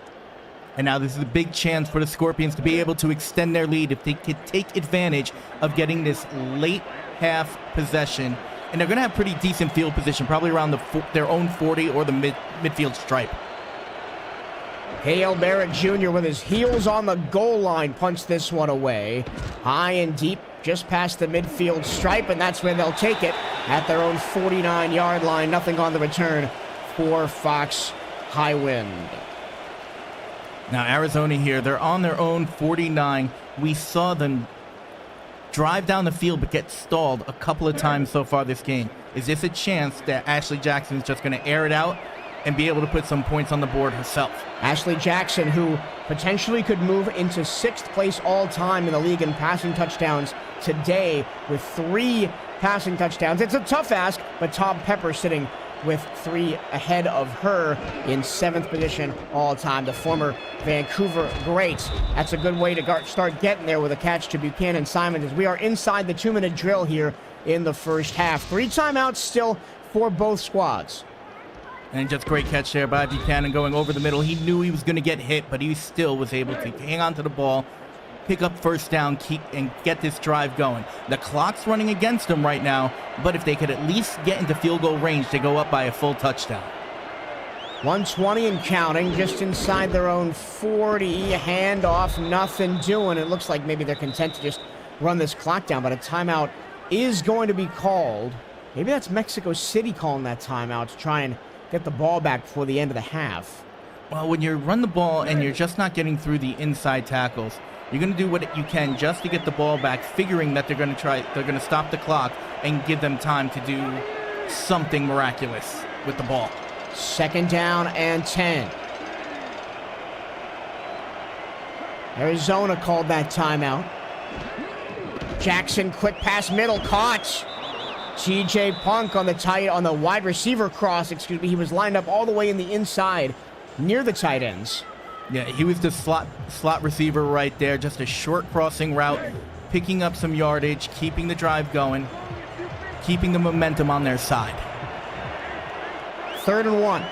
And now this is a big chance for the Scorpions to be able to extend their lead if they could take advantage of getting this late half possession. And they're going to have pretty decent field position, probably around their own 40 or the midfield stripe. Hale Barrett Jr. with his heels on the goal line punched this one away. High and deep, just past the midfield stripe, and that's where they'll take it at their own 49-yard line. Nothing on the return for Fox Highwind. Now Arizona here, they're on their own 49. We saw them drive down the field but get stalled a couple of times so far this game. Is this a chance that Ashley Jackson is just going to air it out and be able to put some points on the board herself? Ashley Jackson, who potentially could move into 6th place all-time in the league in passing touchdowns today with 3 passing touchdowns. It's a tough ask, but Tom Pepper sitting with 3 ahead of her in 7th position all-time. The former Vancouver great. That's a good way to start getting there with a catch to Buchanan Simons as we are inside the 2-minute drill here in the first half. 3 timeouts still for both squads. And just great catch there by Buchanan going over the middle. He knew he was going to get hit, but he still was able to hang on to the ball, pick up first down, and get this drive going. The clock's running against them right now, but if they could at least get into field goal range, they go up by a full touchdown. 120 and counting, just inside their own 40. Handoff, nothing doing. It looks like maybe they're content to just run this clock down, but a timeout is going to be called. Maybe that's Mexico City calling that timeout to try and get the ball back before the end of the half. Well, when you run the ball and you're just not getting through the inside tackles, you're going to do what you can just to get the ball back, figuring that they're going to stop the clock and give them time to do something miraculous with the ball. 2nd down and 10. Arizona called that timeout. Jackson, quick pass middle, caught. TJ Punk on the wide receiver cross, he was lined up all the way in the inside near the tight ends. Yeah, he was the slot receiver right there, just a short crossing route, picking up some yardage, keeping the drive going, keeping the momentum on their side. 3rd and 1.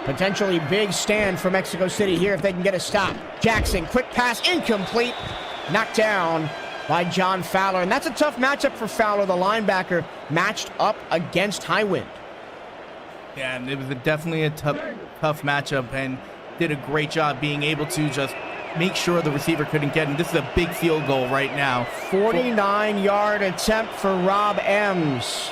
Potentially big stand for Mexico City here if they can get a stop. Jackson, quick pass, incomplete, knocked down by John Fowler. And that's a tough matchup for Fowler, the linebacker, matched up against Highwind. Yeah, and it was definitely a tough matchup, and did a great job being able to just make sure the receiver couldn't get him. This is a big field goal right now. 49-yard attempt for Rob Ems.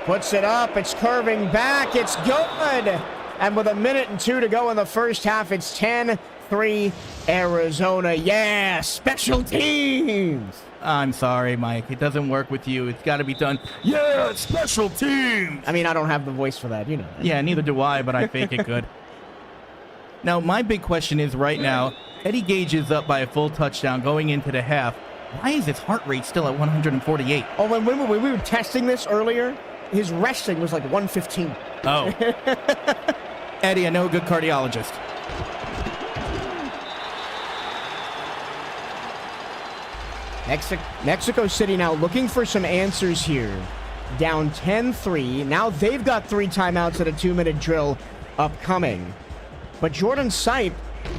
Puts it up, it's curving back, it's good! And with 1 minute and 2 to go in the first half, it's 10-3 Arizona. Yeah, special teams! I'm sorry, Mike. It doesn't work with you. It's got to be done. Yeah, special teams! I mean, I don't have the voice for that, you know. Yeah, neither do I, but I fake it good. Now, my big question is right now, Eddie Gage is up by a full touchdown going into the half. Why is his heart rate still at 148? Oh, when we were testing this earlier, his resting was like 115. Oh. Eddie, I know a good cardiologist. Mexico City now looking for some answers here. Down 10-3. Now they've got 3 timeouts at a 2-minute drill upcoming. But Jordan Sipe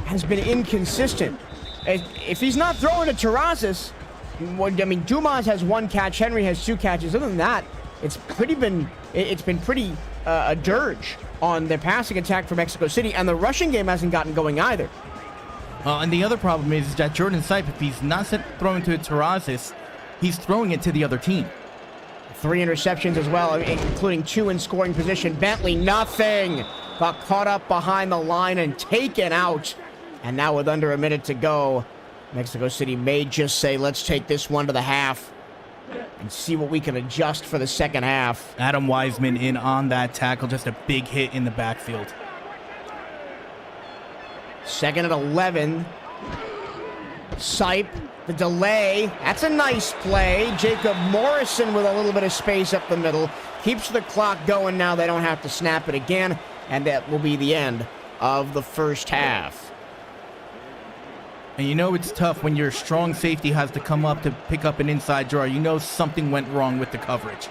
has been inconsistent. If he's not throwing to Terrazas, I mean, Dumas has 1 catch, Henry has 2 catches. Other than that, it's been pretty a dirge on the passing attack for Mexico City, and the rushing game hasn't gotten going either. And the other problem is that Jordan Sipe, if he's not throwing to Terrazas, he's throwing it to the other team. 3 interceptions as well, including 2 in scoring position. Bentley, nothing. Got caught up behind the line and taken out. And now with under a minute to go, Mexico City may just say, let's take this one to the half and see what we can adjust for the second half. Adam Wiseman in on that tackle, just a big hit in the backfield. 2nd and 11. Sipe, the delay. That's a nice play. Jacob Morrison with a little bit of space up the middle. Keeps the clock going now. They don't have to snap it again. And that will be the end of the first half. And you know it's tough when your strong safety has to come up to pick up an inside draw. You know something went wrong with the coverage.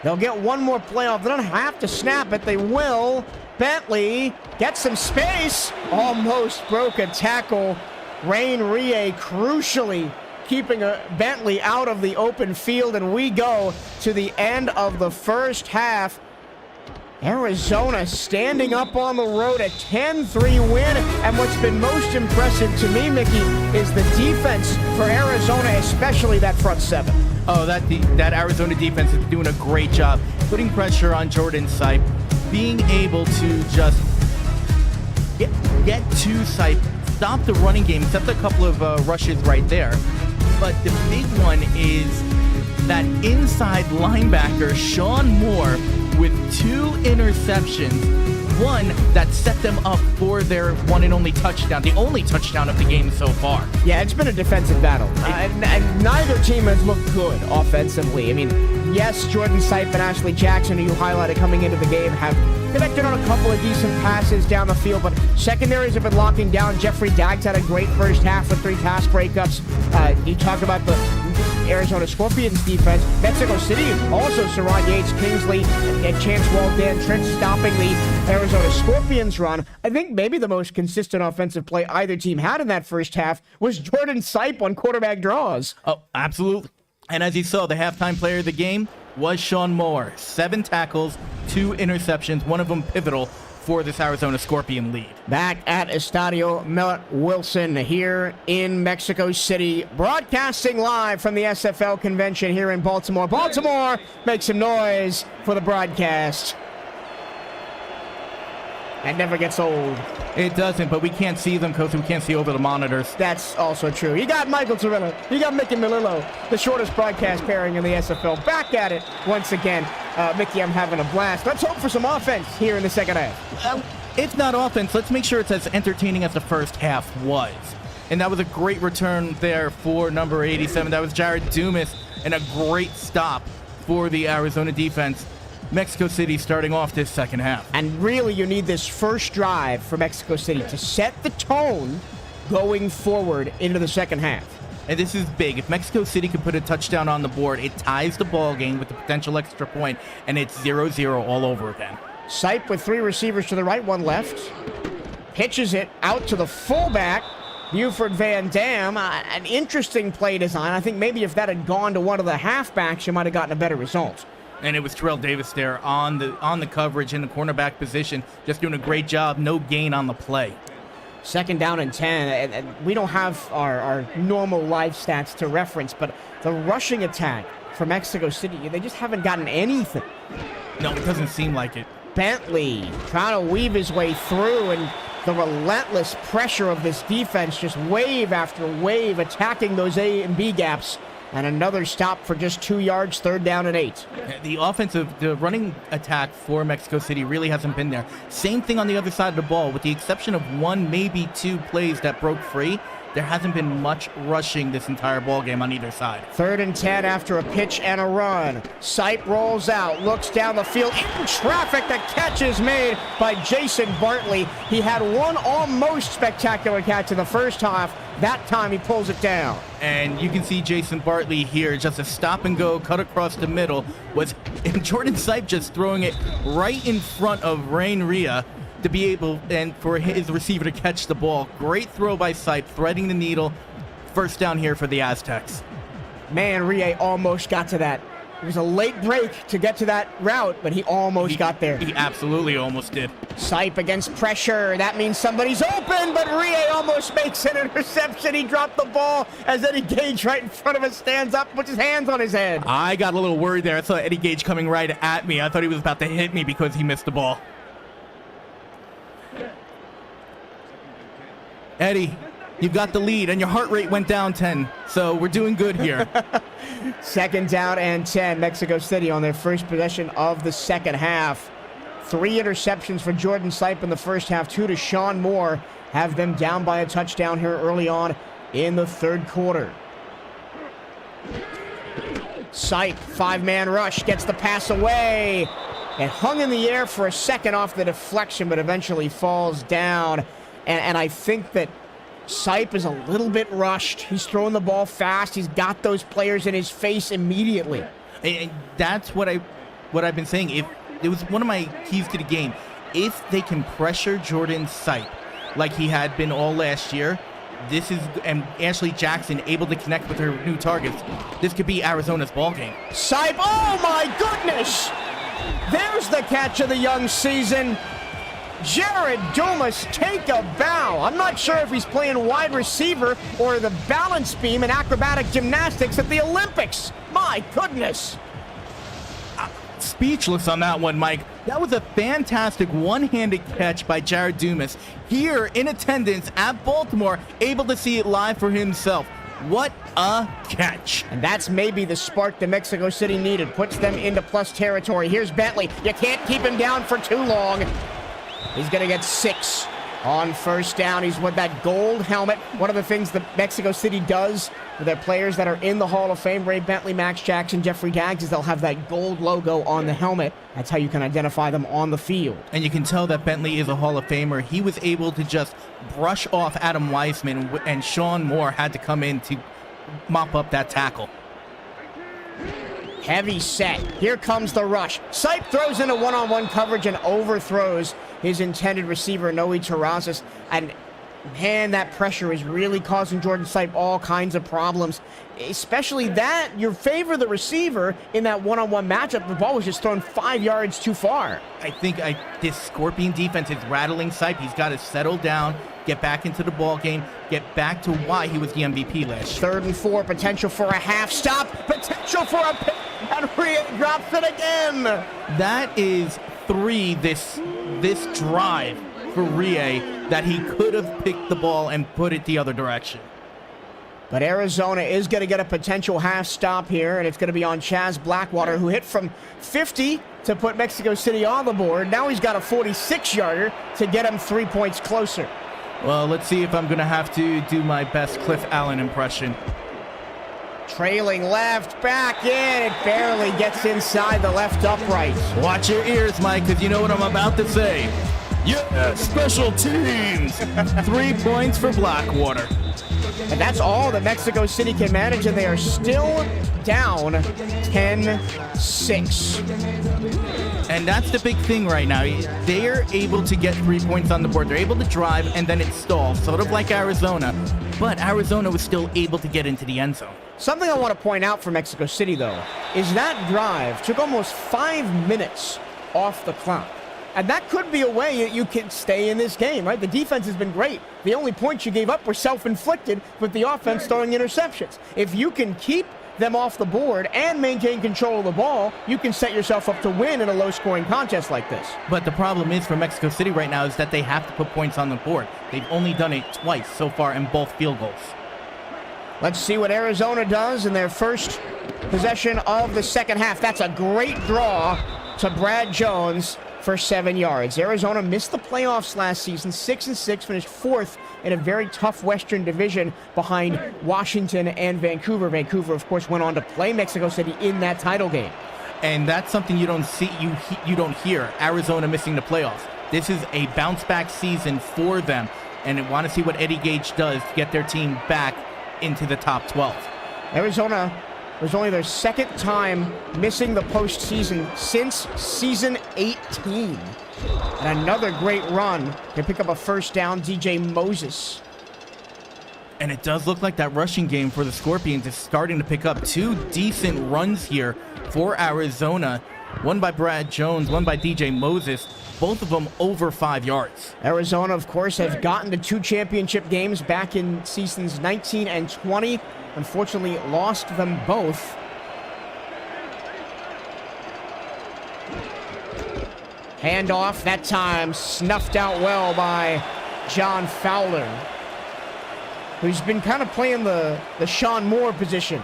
They'll get one more play off. They don't have to snap it. They will. Bentley gets some space. Almost broke a tackle. Rain Rie crucially keeping Bentley out of the open field. And we go to the end of the first half. Arizona standing up on the road, a 10-3 win. And what's been most impressive to me, Mickey, is the defense for Arizona, especially that front 7. Oh, that Arizona defense is doing a great job putting pressure on Jordan Sipe, being able to just get to Sipe, stop the running game, except a couple of rushes right there. But the big one is that inside linebacker, Sean Moore, with 2 interceptions. One that set them up for their one and only touchdown, the only touchdown of the game so far. Yeah, it's been a defensive battle. And neither team has looked good offensively. I mean, yes, Jordan Sipe and Ashley Jackson, who you highlighted coming into the game, have connected on a couple of decent passes down the field, but secondaries have been locking down. Jeffrey Daggs had a great first half with 3 pass breakups. You talk about the Arizona Scorpions defense. Mexico City also Saron Yates, Kingsley, and Chance Walden, Trent stopping the Arizona Scorpions run. I think maybe the most consistent offensive play either team had in that first half was Jordan Sipe on quarterback draws. Oh, absolutely. And as you saw, the halftime player of the game was Sean Moore. 7 tackles, 2 interceptions, one of them pivotal for this Arizona Scorpion lead. Back at Estadio Millet Wilson here in Mexico City, broadcasting live from the SFL convention here in Baltimore. Baltimore, make some noise for the broadcast. That never gets old. It doesn't, but we can't see them because we can't see over the monitors. That's also true. You got Michael Torello. You got Mickey Melillo, the shortest broadcast pairing in the SFL. Back at it once again. Mickey, I'm having a blast. Let's hope for some offense here in the second half. If not offense, let's make sure it's as entertaining as the first half was. And that was a great return there for number 87. That was Jared Dumas, and a great stop for the Arizona defense. Mexico City starting off this second half. And really, you need this first drive for Mexico City to set the tone going forward into the second half. And this is big. If Mexico City could put a touchdown on the board, it ties the ball game with the potential extra point, and it's 0-0 all over again. Sipe with 3 receivers to the right, 1 left. Pitches it out to the fullback, Buford Van Dam. An interesting play design. I think maybe if that had gone to one of the halfbacks, you might have gotten a better result. And it was Terrell Davis there on the coverage in the cornerback position, just doing a great job. No gain on the play. 2nd down and 10, and we don't have our normal live stats to reference, but the rushing attack for Mexico City, they just haven't gotten anything. No, it doesn't seem like it. Bentley trying to weave his way through, and the relentless pressure of this defense, just wave after wave, attacking those A and B gaps. And another stop for just 2 yards, 3rd down and 8. The running attack for Mexico City really hasn't been there. Same thing on the other side of the ball, with the exception of 1, maybe 2 plays that broke free. there hasn't been much rushing this entire ball game on either side. 3rd and 10 after a pitch and a run. Sipe rolls out, looks down the field, in traffic. The catch is made by Jason Bartley. He had one almost spectacular catch in the first half. That time he pulls it down. And you can see Jason Bartley here, just a stop and go, cut across the middle, and Jordan Sipe just throwing it right in front of Rain Rhea to be able, and for his receiver to catch the ball. Great throw by Sipe, threading the needle. First down here for the Aztecs. Man, Rhea almost got to that. It was a late break to get to that route, but he almost got there. He absolutely almost did. Sipe against pressure. That means somebody's open, but Rhea almost makes an interception. He dropped the ball as Eddie Gage right in front of us stands up, puts his hands on his head. I got a little worried there. I saw Eddie Gage coming right at me. I thought he was about to hit me because he missed the ball. Eddie, you've got the lead, and your heart rate went down 10, so we're doing good here. 2nd down and 10. Mexico City on their first possession of the second half. 3 interceptions for Jordan Sipe in the first half. 2 to Sean Moore. Have them down by a touchdown here early on in the 3rd quarter. Sipe, 5-man rush, gets the pass away. It hung in the air for a second off the deflection, but eventually falls down. And I think that Sipe is a little bit rushed. He's throwing the ball fast. He's got those players in his face immediately. And that's what I've been saying. If it was one of my keys to the game, if they can pressure Jordan Sipe like he had been all last year, and Ashley Jackson able to connect with her new targets, this could be Arizona's ball game. Sipe, oh my goodness! There's the catch of the young season. Jared Dumas, take a bow. I'm not sure if he's playing wide receiver or the balance beam in acrobatic gymnastics at the Olympics. My goodness. Speechless on that one, Mike. That was a fantastic one-handed catch by Jared Dumas. Here in attendance at Baltimore, able to see it live for himself. What a catch. And that's maybe the spark that Mexico City needed. Puts them into plus territory. Here's Bentley. You can't keep him down for too long. He's going to get 6 on first down. He's with that gold helmet. One of the things that Mexico City does with their players that are in the Hall of Fame, Ray Bentley, Max Jackson, Jeffrey Daggs, is they'll have that gold logo on the helmet. That's how you can identify them on the field. And you can tell that Bentley is a Hall of Famer. He was able to just brush off Adam Weissman, and Sean Moore had to come in to mop up that tackle. Heavy set. Here comes the rush. Sipe throws into one-on-one coverage and overthrows his intended receiver, Noe Terrazas. And man, that pressure is really causing Jordan Sipe all kinds of problems. Especially that, you favor the receiver in that one-on-one matchup. The ball was just thrown 5 yards too far. I think this Scorpion defense is rattling Sipe. He's got to settle down, get back into the ball game, get back to why he was the MVP last year. 3rd and 4, potential for a half stop, potential for a pick, and Rhea drops it again. That is 3 this drive for Rhea, that he could have picked the ball and put it the other direction. But Arizona is going to get a potential half stop here, and it's going to be on Chaz Blackwater, who hit from 50 to put Mexico City on the board. Now he's got a 46-yarder to get him 3 points closer. Well, let's see if I'm going to have to do my best Cliff Allen impression. Trailing left, back in. It barely gets inside the left upright. Watch your ears, Mike, because you know what I'm about to say. Yeah, special teams. 3 points for Blackwater. And that's all that Mexico City can manage, and they are still down 10-6. And that's the big thing right now. They are able to get 3 points on the board. They're able to drive, and then it stalls, sort of like Arizona. But Arizona was still able to get into the end zone. Something I want to point out for Mexico City, though, is that drive took almost 5 minutes off the clock. And that could be a way you can stay in this game, right? The defense has been great. The only points you gave up were self-inflicted with the offense throwing interceptions. If you can keep them off the board and maintain control of the ball, you can set yourself up to win in a low-scoring contest like this. But the problem is for Mexico City right now is that they have to put points on the board. They've only done it twice so far in both field goals. Let's see what Arizona does in their first possession of the second half. That's a great draw to Brad Jones for 7 yards. Arizona missed the playoffs last season, 6-6, finished 4th in a very tough Western Division behind Washington and Vancouver. Vancouver, of course, went on to play Mexico City in that title game. And that's something you don't see, you don't hear. Arizona missing the playoffs. This is a bounce-back season for them, and I want to see what Eddie Gage does to get their team back into the top 12. Arizona was only their second time missing the postseason since season 18. And another great run to pick up a first down, DJ Moses. And it does look like that rushing game for the Scorpions is starting to pick up. 2 decent runs here for Arizona. One by Brad Jones, one by DJ Moses. Both of them over 5 yards. Arizona, of course, has gotten to 2 championship games back in seasons 19 and 20. Unfortunately, lost them both. Handoff, that time snuffed out well by John Fowler, who's been kind of playing the Sean Moore position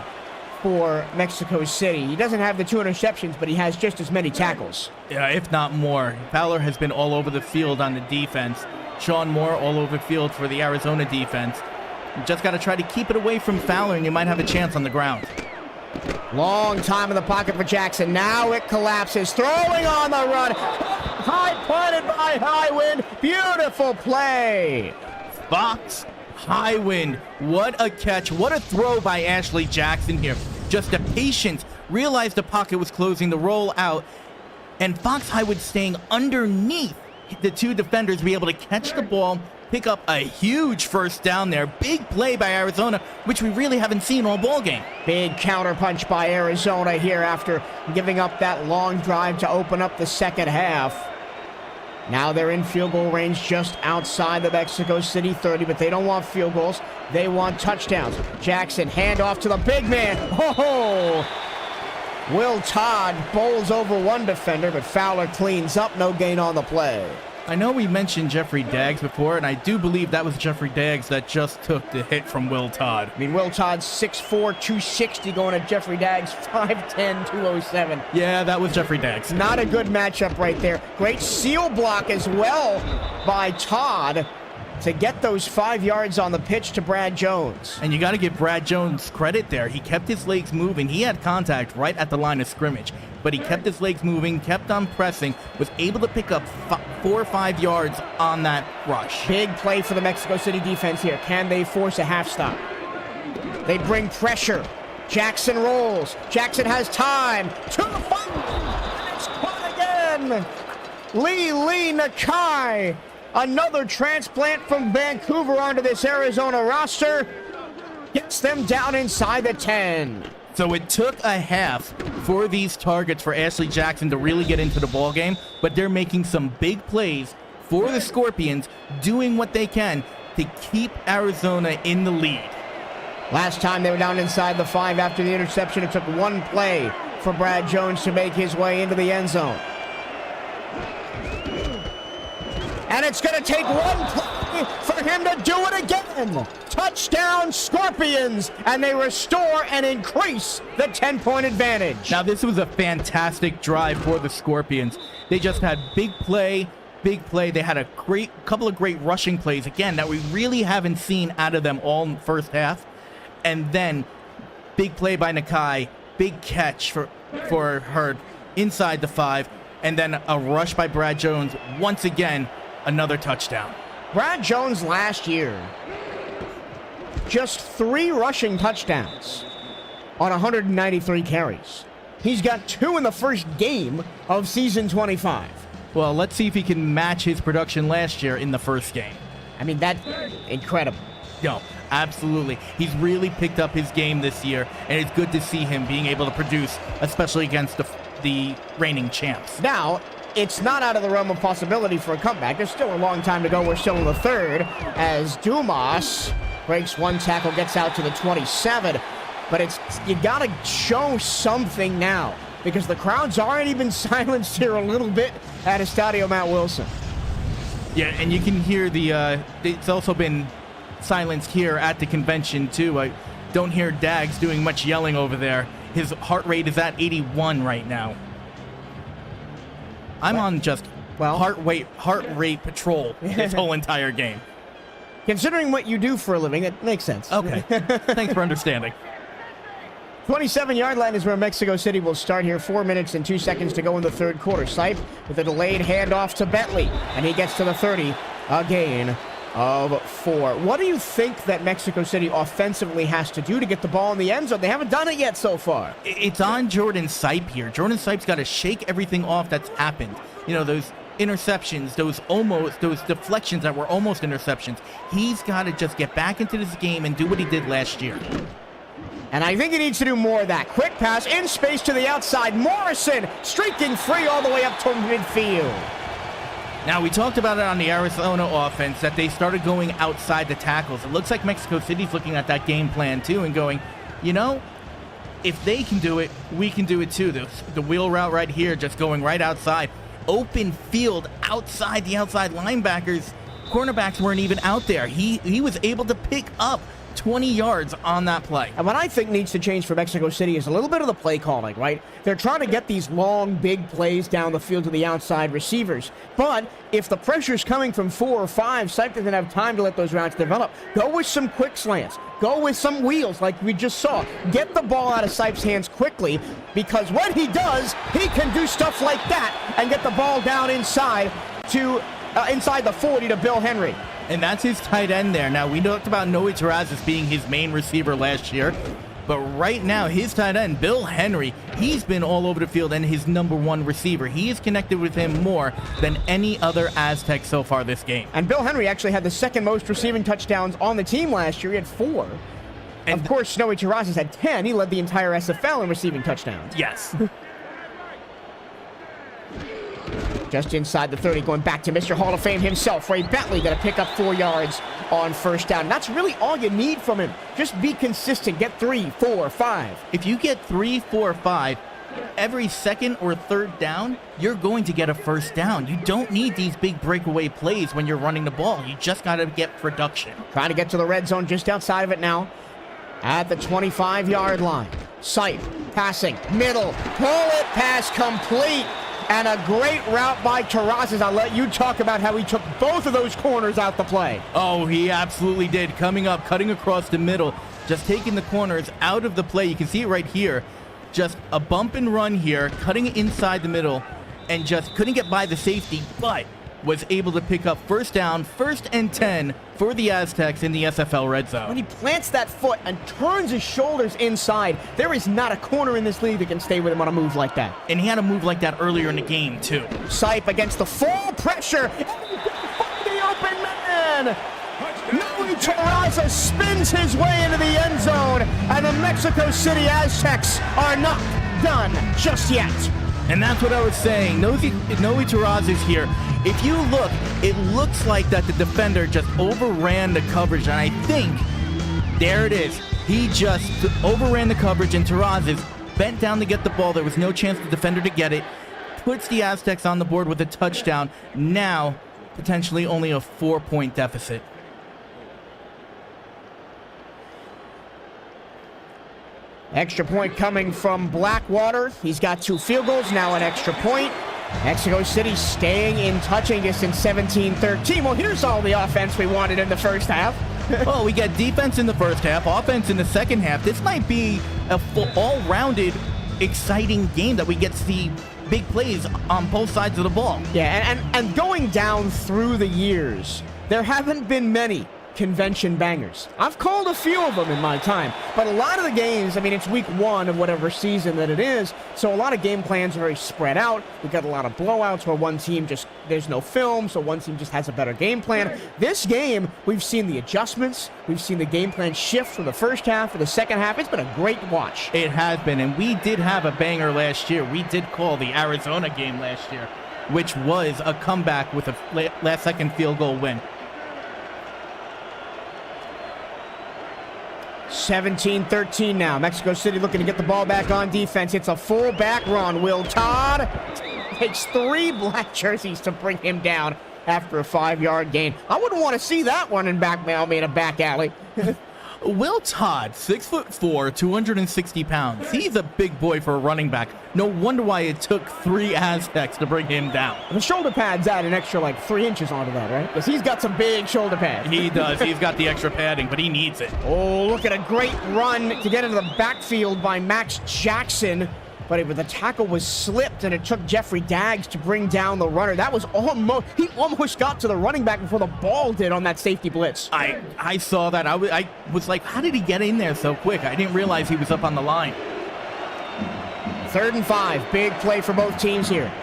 for Mexico City. He doesn't have the 2 interceptions, but he has just as many tackles. Yeah, if not more. Fowler has been all over the field on the defense. Sean Moore all over the field for the Arizona defense. You just got to try to keep it away from Fowler, and you might have a chance on the ground. Long time in the pocket for Jackson. Now it collapses. Throwing on the run. High punted by Highwind. Beautiful play. Fox Highwind. What a catch. What a throw by Ashley Jackson here. Just a patience. Realized the pocket was closing, the roll out. And Fox Highwind staying underneath the 2 defenders to be able to catch the ball, pick up a huge first down there. Big play by Arizona, which we really haven't seen all ball game. Big counterpunch by Arizona here after giving up that long drive to open up the second half. Now they're in field goal range just outside the Mexico City 30, but they don't want field goals. They want touchdowns. Jackson, handoff to the big man. Oh! Will Todd bowls over one defender, but Fowler cleans up. No gain on the play. I know we mentioned Jeffrey Daggs before, and I do believe that was Jeffrey Daggs that just took the hit from Will Todd. I mean, Will Todd's 6'4", 260 going at Jeffrey Daggs, 5'10", 207. Yeah, that was Jeffrey Daggs. Not a good matchup right there. Great seal block as well by Todd to get those 5 yards on the pitch to Brad Jones. And you got to give Brad Jones credit there. He kept his legs moving. He had contact right at the line of scrimmage, but he kept his legs moving, kept on pressing, was able to pick up 4 or 5 yards on that rush. Big play for the Mexico City defense here. Can they force a half stop? They bring pressure. Jackson rolls. Jackson has time. To the fire. It's caught again. Lee Nakai. Another transplant from Vancouver onto this Arizona roster. Gets them down inside the 10. So it took a half for these targets for Ashley Jackson to really get into the ball game, but they're making some big plays for the Scorpions, doing what they can to keep Arizona in the lead. Last time they were down inside the 5 after the interception, it took one play for Brad Jones to make his way into the end zone. And it's going to take one play for him to do it again. Touchdown Scorpions, and they restore and increase the 10-point advantage. Now, this was a fantastic drive for the Scorpions. They just had big play. They had a couple of great rushing plays, again, that we really haven't seen out of them all in the first half. And then big play by Nakai, big catch for her inside the 5, and then a rush by Brad Jones. Once again, another touchdown. Brad Jones last year, just 3 rushing touchdowns on 193 carries. He's got 2 in the first game of season 25. Well, let's see if he can match his production last year in the first game. I mean, that's incredible. No, absolutely. He's really picked up his game this year, and it's good to see him being able to produce, especially against the reigning champs. Now, it's not out of the realm of possibility for a comeback. There's still a long time to go. We're still in the 3rd as Dumas breaks one tackle, gets out to the 27. But you got to show something now because the crowd's already been silenced here a little bit at Estadio Matt Wilson. Yeah, and you can hear it's also been silenced here at the convention, too. I don't hear Daggs doing much yelling over there. His heart rate is at 81 right now. I'm on just Well, heart rate patrol this whole entire game. considering what you do for a living, it makes sense. Okay, thanks for understanding. 27-yard line is where Mexico City will start here. 4 minutes and 2 seconds to go in the third quarter. Sipe with a delayed handoff to Bentley, and he gets to the 30, a gain of 4. What do you think that Mexico City offensively has to do to get the ball in the end zone? They haven't done it yet so far. It's on Jordan Sipe here. Jordan Sipe's got to shake everything off that's happened. You know, those interceptions, those deflections that were almost interceptions. He's got to just get back into this game and do what he did last year. And I think he needs to do more of that. Quick pass in space to the outside. Morrison streaking free all the way up to midfield. Now, we talked about it on the Arizona offense that they started going outside the tackles. It looks like Mexico City's looking at that game plan too and going, you know, if they can do it, we can do it too. The wheel route right here, just going right outside. Open field outside the outside linebackers. Cornerbacks weren't even out there. He was able to pick up 20 yards on that play. And what I think needs to change for Mexico City is a little bit of the play calling, right? They're trying to get these long, big plays down the field to the outside receivers. But if the pressure's coming from 4 or 5, Sipe doesn't have time to let those routes develop. Go with some quick slants. Go with some wheels like we just saw. Get the ball out of Sipe's hands quickly, because when he does, he can do stuff like that and get the ball down inside to inside the 40 to Bill Henry. And that's his tight end there. Now, we talked about Noe Terrazas being his main receiver last year, but right now, his tight end, Bill Henry, he's been all over the field and his #1 receiver. He is connected with him more than any other Aztec so far this game. And Bill Henry actually had the second most receiving touchdowns on the team last year. He had 4. And of course, Noe Terrazas had 10. He led the entire SFL in receiving touchdowns. Yes. Just inside the 30, going back to Mr. Hall of Fame himself, Ray Bentley, going to pick up 4 yards on first down. That's really all you need from him. Just be consistent. Get 3, 4, 5. If you get 3, 4, 5, every second or third down, you're going to get a first down. You don't need these big breakaway plays when you're running the ball. You just got to get production. Trying to get to the red zone just outside of it now. At the 25-yard line. Sipe, passing, middle, pull it, pass complete. And a great route by Terrazas. I'll let you talk about how he took both of those corners out the play. Oh, he absolutely did. Coming up, cutting across the middle, just taking the corners out of the play. You can see it right here. Just a bump and run here, cutting inside the middle, and just couldn't get by the safety, but was able to pick up first down, 1st and 10 for the Aztecs in the SFL red zone. When he plants that foot and turns his shoulders inside, there is not a corner in this league that can stay with him on a move like that. And he had a move like that earlier in the game, too. Sipe against the full pressure. The open man. Noe Terrazas spins his way into the end zone, and the Mexico City Aztecs are not done just yet. And that's what I was saying. Noe Terrazas here. If you look, it looks like that the defender just overran the coverage, and I think, there it is. He just overran the coverage, and Terrazas bent down to get the ball. There was no chance for the defender to get it. Puts the Aztecs on the board with a touchdown. Now, potentially only a 4-point deficit. Extra point coming from Blackwater. He's got 2 field goals, now an extra point. Mexico City staying in touching distance, 17-13. Well, here's all the offense we wanted in the first half. Well, we got defense in the first half, offense in the second half. This might be a full, all-rounded, exciting game that we get to see big plays on both sides of the ball. Yeah, and going down through the years, there haven't been many convention bangers. I've called a few of them in my time, but a lot of the games, I mean, it's week 1 of whatever season that it is, so a lot of game plans are very spread out. We've got a lot of blowouts where one team just, there's no film, so one team just has a better game plan. This game, we've seen the adjustments, we've seen the game plan shift from the first half to the second half. It's been a great watch. It has been, and we did have a banger last year. We did call the Arizona game last year, which was a comeback with a last-second field goal win. 17-13 now. Mexico City looking to get the ball back on defense. It's a full back run. Will Todd takes 3 black jerseys to bring him down after a 5-yard gain. I wouldn't want to see that one in back alley. Will Todd, 6'4", 260 pounds. He's a big boy for a running back. No wonder why it took 3 Aztecs to bring him down. The shoulder pads add an extra like 3 inches onto that, right? Because he's got some big shoulder pads. He does. He's got the extra padding, but he needs it. Oh, look at a great run to get into the backfield by Max Jackson. But the tackle was slipped, and it took Jeffrey Daggs to bring down the runner. That was he almost got to the running back before the ball did on that safety blitz. I saw that. I was like, how did he get in there so quick? I didn't realize he was up on the line. 3rd and 5. Big play for both teams here.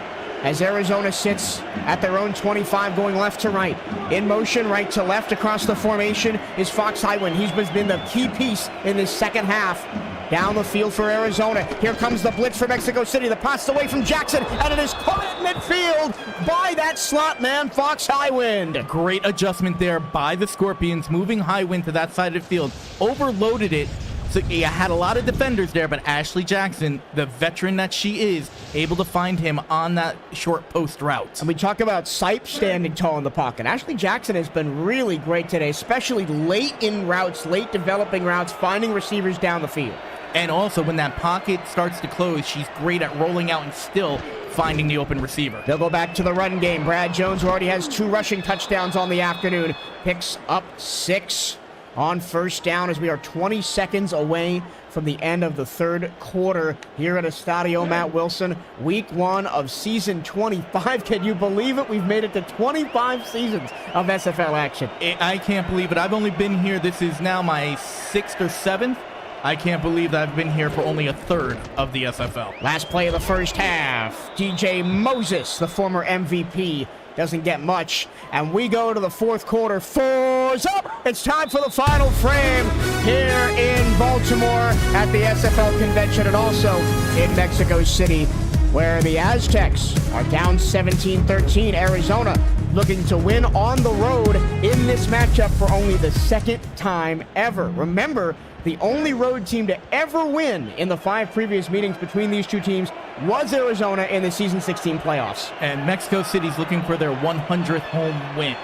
As Arizona sits at their own 25 going left to right. In motion, right to left across the formation is Fox Highwind. He's been the key piece in this second half. Down the field for Arizona. Here comes the blitz for Mexico City. The pass away from Jackson, and it is caught at midfield by that slot man, Fox Highwind. Great adjustment there by the Scorpions, moving Highwind to that side of the field. Overloaded it. So you had a lot of defenders there, but Ashley Jackson, the veteran that she is, able to find him on that short post route. And we talk about Sipe standing tall in the pocket. Ashley Jackson has been really great today, especially late in routes, late developing routes, finding receivers down the field. And also, when that pocket starts to close, she's great at rolling out and still finding the open receiver. They'll go back to the run game. Brad Jones, who already has 2 rushing touchdowns on the afternoon, picks up 6 on first down as we are 20 seconds away from the end of the 3rd quarter here at Estadio Matt Wilson. Week 1 of season 25. Can you believe it? We've made it to 25 seasons of SFL action. I can't believe it. I've only been here. This is now my 6th or 7th. I can't believe that I've been here for only a third of the SFL. Last play of the first half. DJ Moses, the former MVP, doesn't get much. And we go to the 4th quarter. 4's up. It's time for the final frame here in Baltimore at the SFL convention and also in Mexico City, where the Aztecs are down 17-13. Arizona looking to win on the road in this matchup for only the 2nd time ever. Remember, the only road team to ever win in the 5 previous meetings between these 2 teams was Arizona in the season 16 playoffs. And Mexico City's looking for their 100th home win.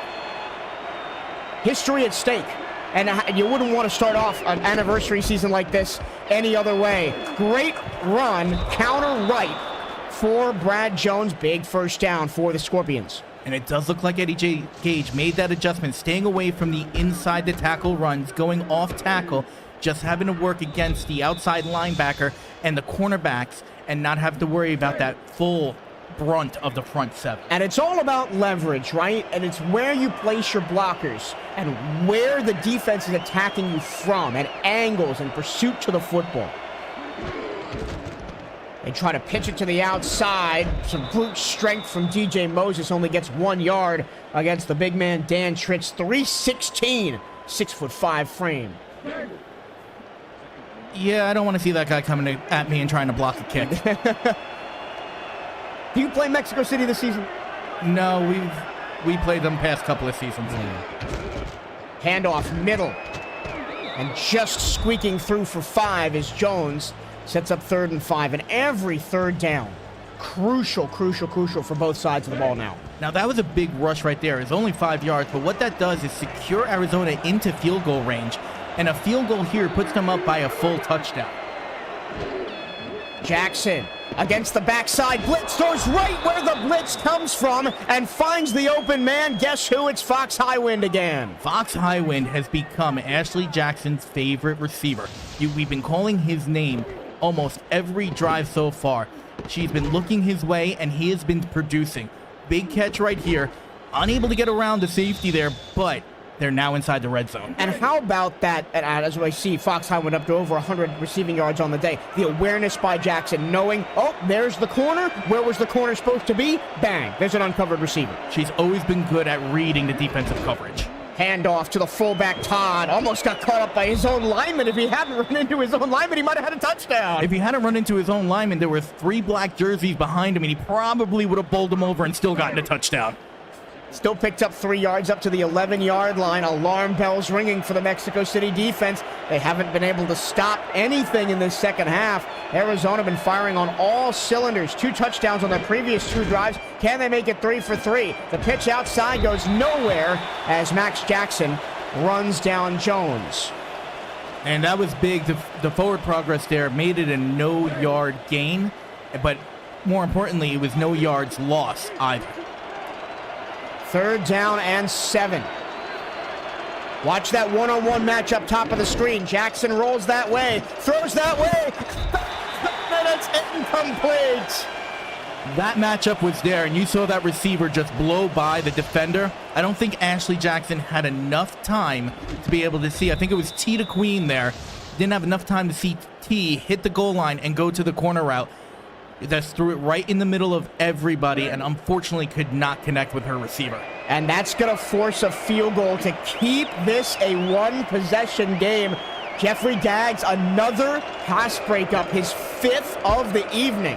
History at stake. And you wouldn't want to start off an anniversary season like this any other way. Great run, counter right for Brad Jones. Big first down for the Scorpions. And it does look like Eddie J. Gage made that adjustment, staying away from the inside the tackle runs, going off tackle, just having to work against the outside linebacker and the cornerbacks and not have to worry about that full brunt of the front 7. And it's all about leverage, right? And it's where you place your blockers and where the defense is attacking you from, and angles and pursuit to the football. They try to pitch it to the outside. Some brute strength from DJ Moses, only gets 1 yard against the big man Dan Tritz. 316, 6'5" frame. Yeah, I don't want to see that guy coming at me and trying to block a kick. Do you play Mexico City this season? No, we played them past couple of seasons. Handoff middle. And just squeaking through for 5 is Jones. Sets up 3rd and 5. And every 3rd down, crucial for both sides of the ball now. Now, that was a big rush right there. It's only 5 yards, but what that does is secure Arizona into field goal range. And a field goal here puts them up by a full touchdown. Jackson against the backside. Blitz throws right where the blitz comes from and finds the open man. Guess who? It's Fox Highwind again. Fox Highwind has become Ashley Jackson's favorite receiver. We've been calling his name almost every drive so far. She's been looking his way, and he has been producing. Big catch right here. Unable to get around the safety there, but they're now inside the red zone. And how about that, as I see Fox Highwind up to over 100 receiving yards on the day. The awareness by Jackson, knowing, oh, there's the corner. Where was the corner supposed to be? Bang, there's an uncovered receiver. She's always been good at reading the defensive coverage. Handoff to the fullback, Todd. Almost got caught up by his own lineman. If he hadn't run into his own lineman, he might have had a touchdown. If he hadn't run into his own lineman, there were 3 black jerseys behind him, and he probably would have bowled him over and still gotten a touchdown. Still picked up 3 yards up to the 11-yard line. Alarm bells ringing for the Mexico City defense. They haven't been able to stop anything in this second half. Arizona been firing on all cylinders. 2 touchdowns on their previous 2 drives. Can they make it 3 for 3? The pitch outside goes nowhere as Max Jackson runs down Jones. And that was big. The forward progress there made it a no-yard gain, but more importantly, it was no yards lost either. 3rd down and 7. Watch that one-on-one match up top of the screen. Jackson rolls that way, throws that way. That's incomplete. That matchup was there, and you saw that receiver just blow by the defender. I don't think Ashley Jackson had enough time to be able to see. I think it was T to Queen there. Didn't have enough time to see T hit the goal line and go to the corner route. Just threw it right in the middle of everybody, and unfortunately could not connect with her receiver. And that's going to force a field goal to keep this a one-possession game. Jeffrey Daggs, another pass breakup, his 5th of the evening,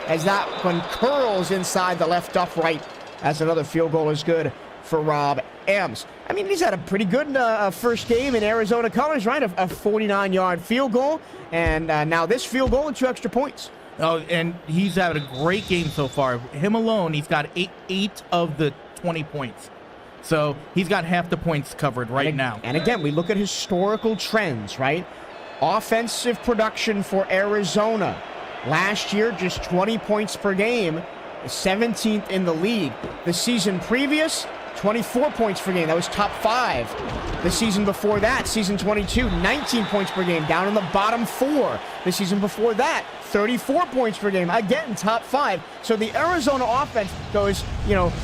as that one curls inside the left upright, as another field goal is good for Rob Ems. I mean, he's had a pretty good first game in Arizona colors, right? A 49-yard field goal, and now this field goal and 2 extra points. Oh, and he's had a great game so far. Him alone, he's got eight of the 20 points. So he's got half the points covered right now. And again, we look at historical trends, right? Offensive production for Arizona. Last year, just 20 points per game, 17th in the league. The season previous, 24 points per game. That was top 5. The season before that, season 22, 19 points per game, down in the bottom 4. The season before that, 34 points per game, again, top 5. So the Arizona offense goes,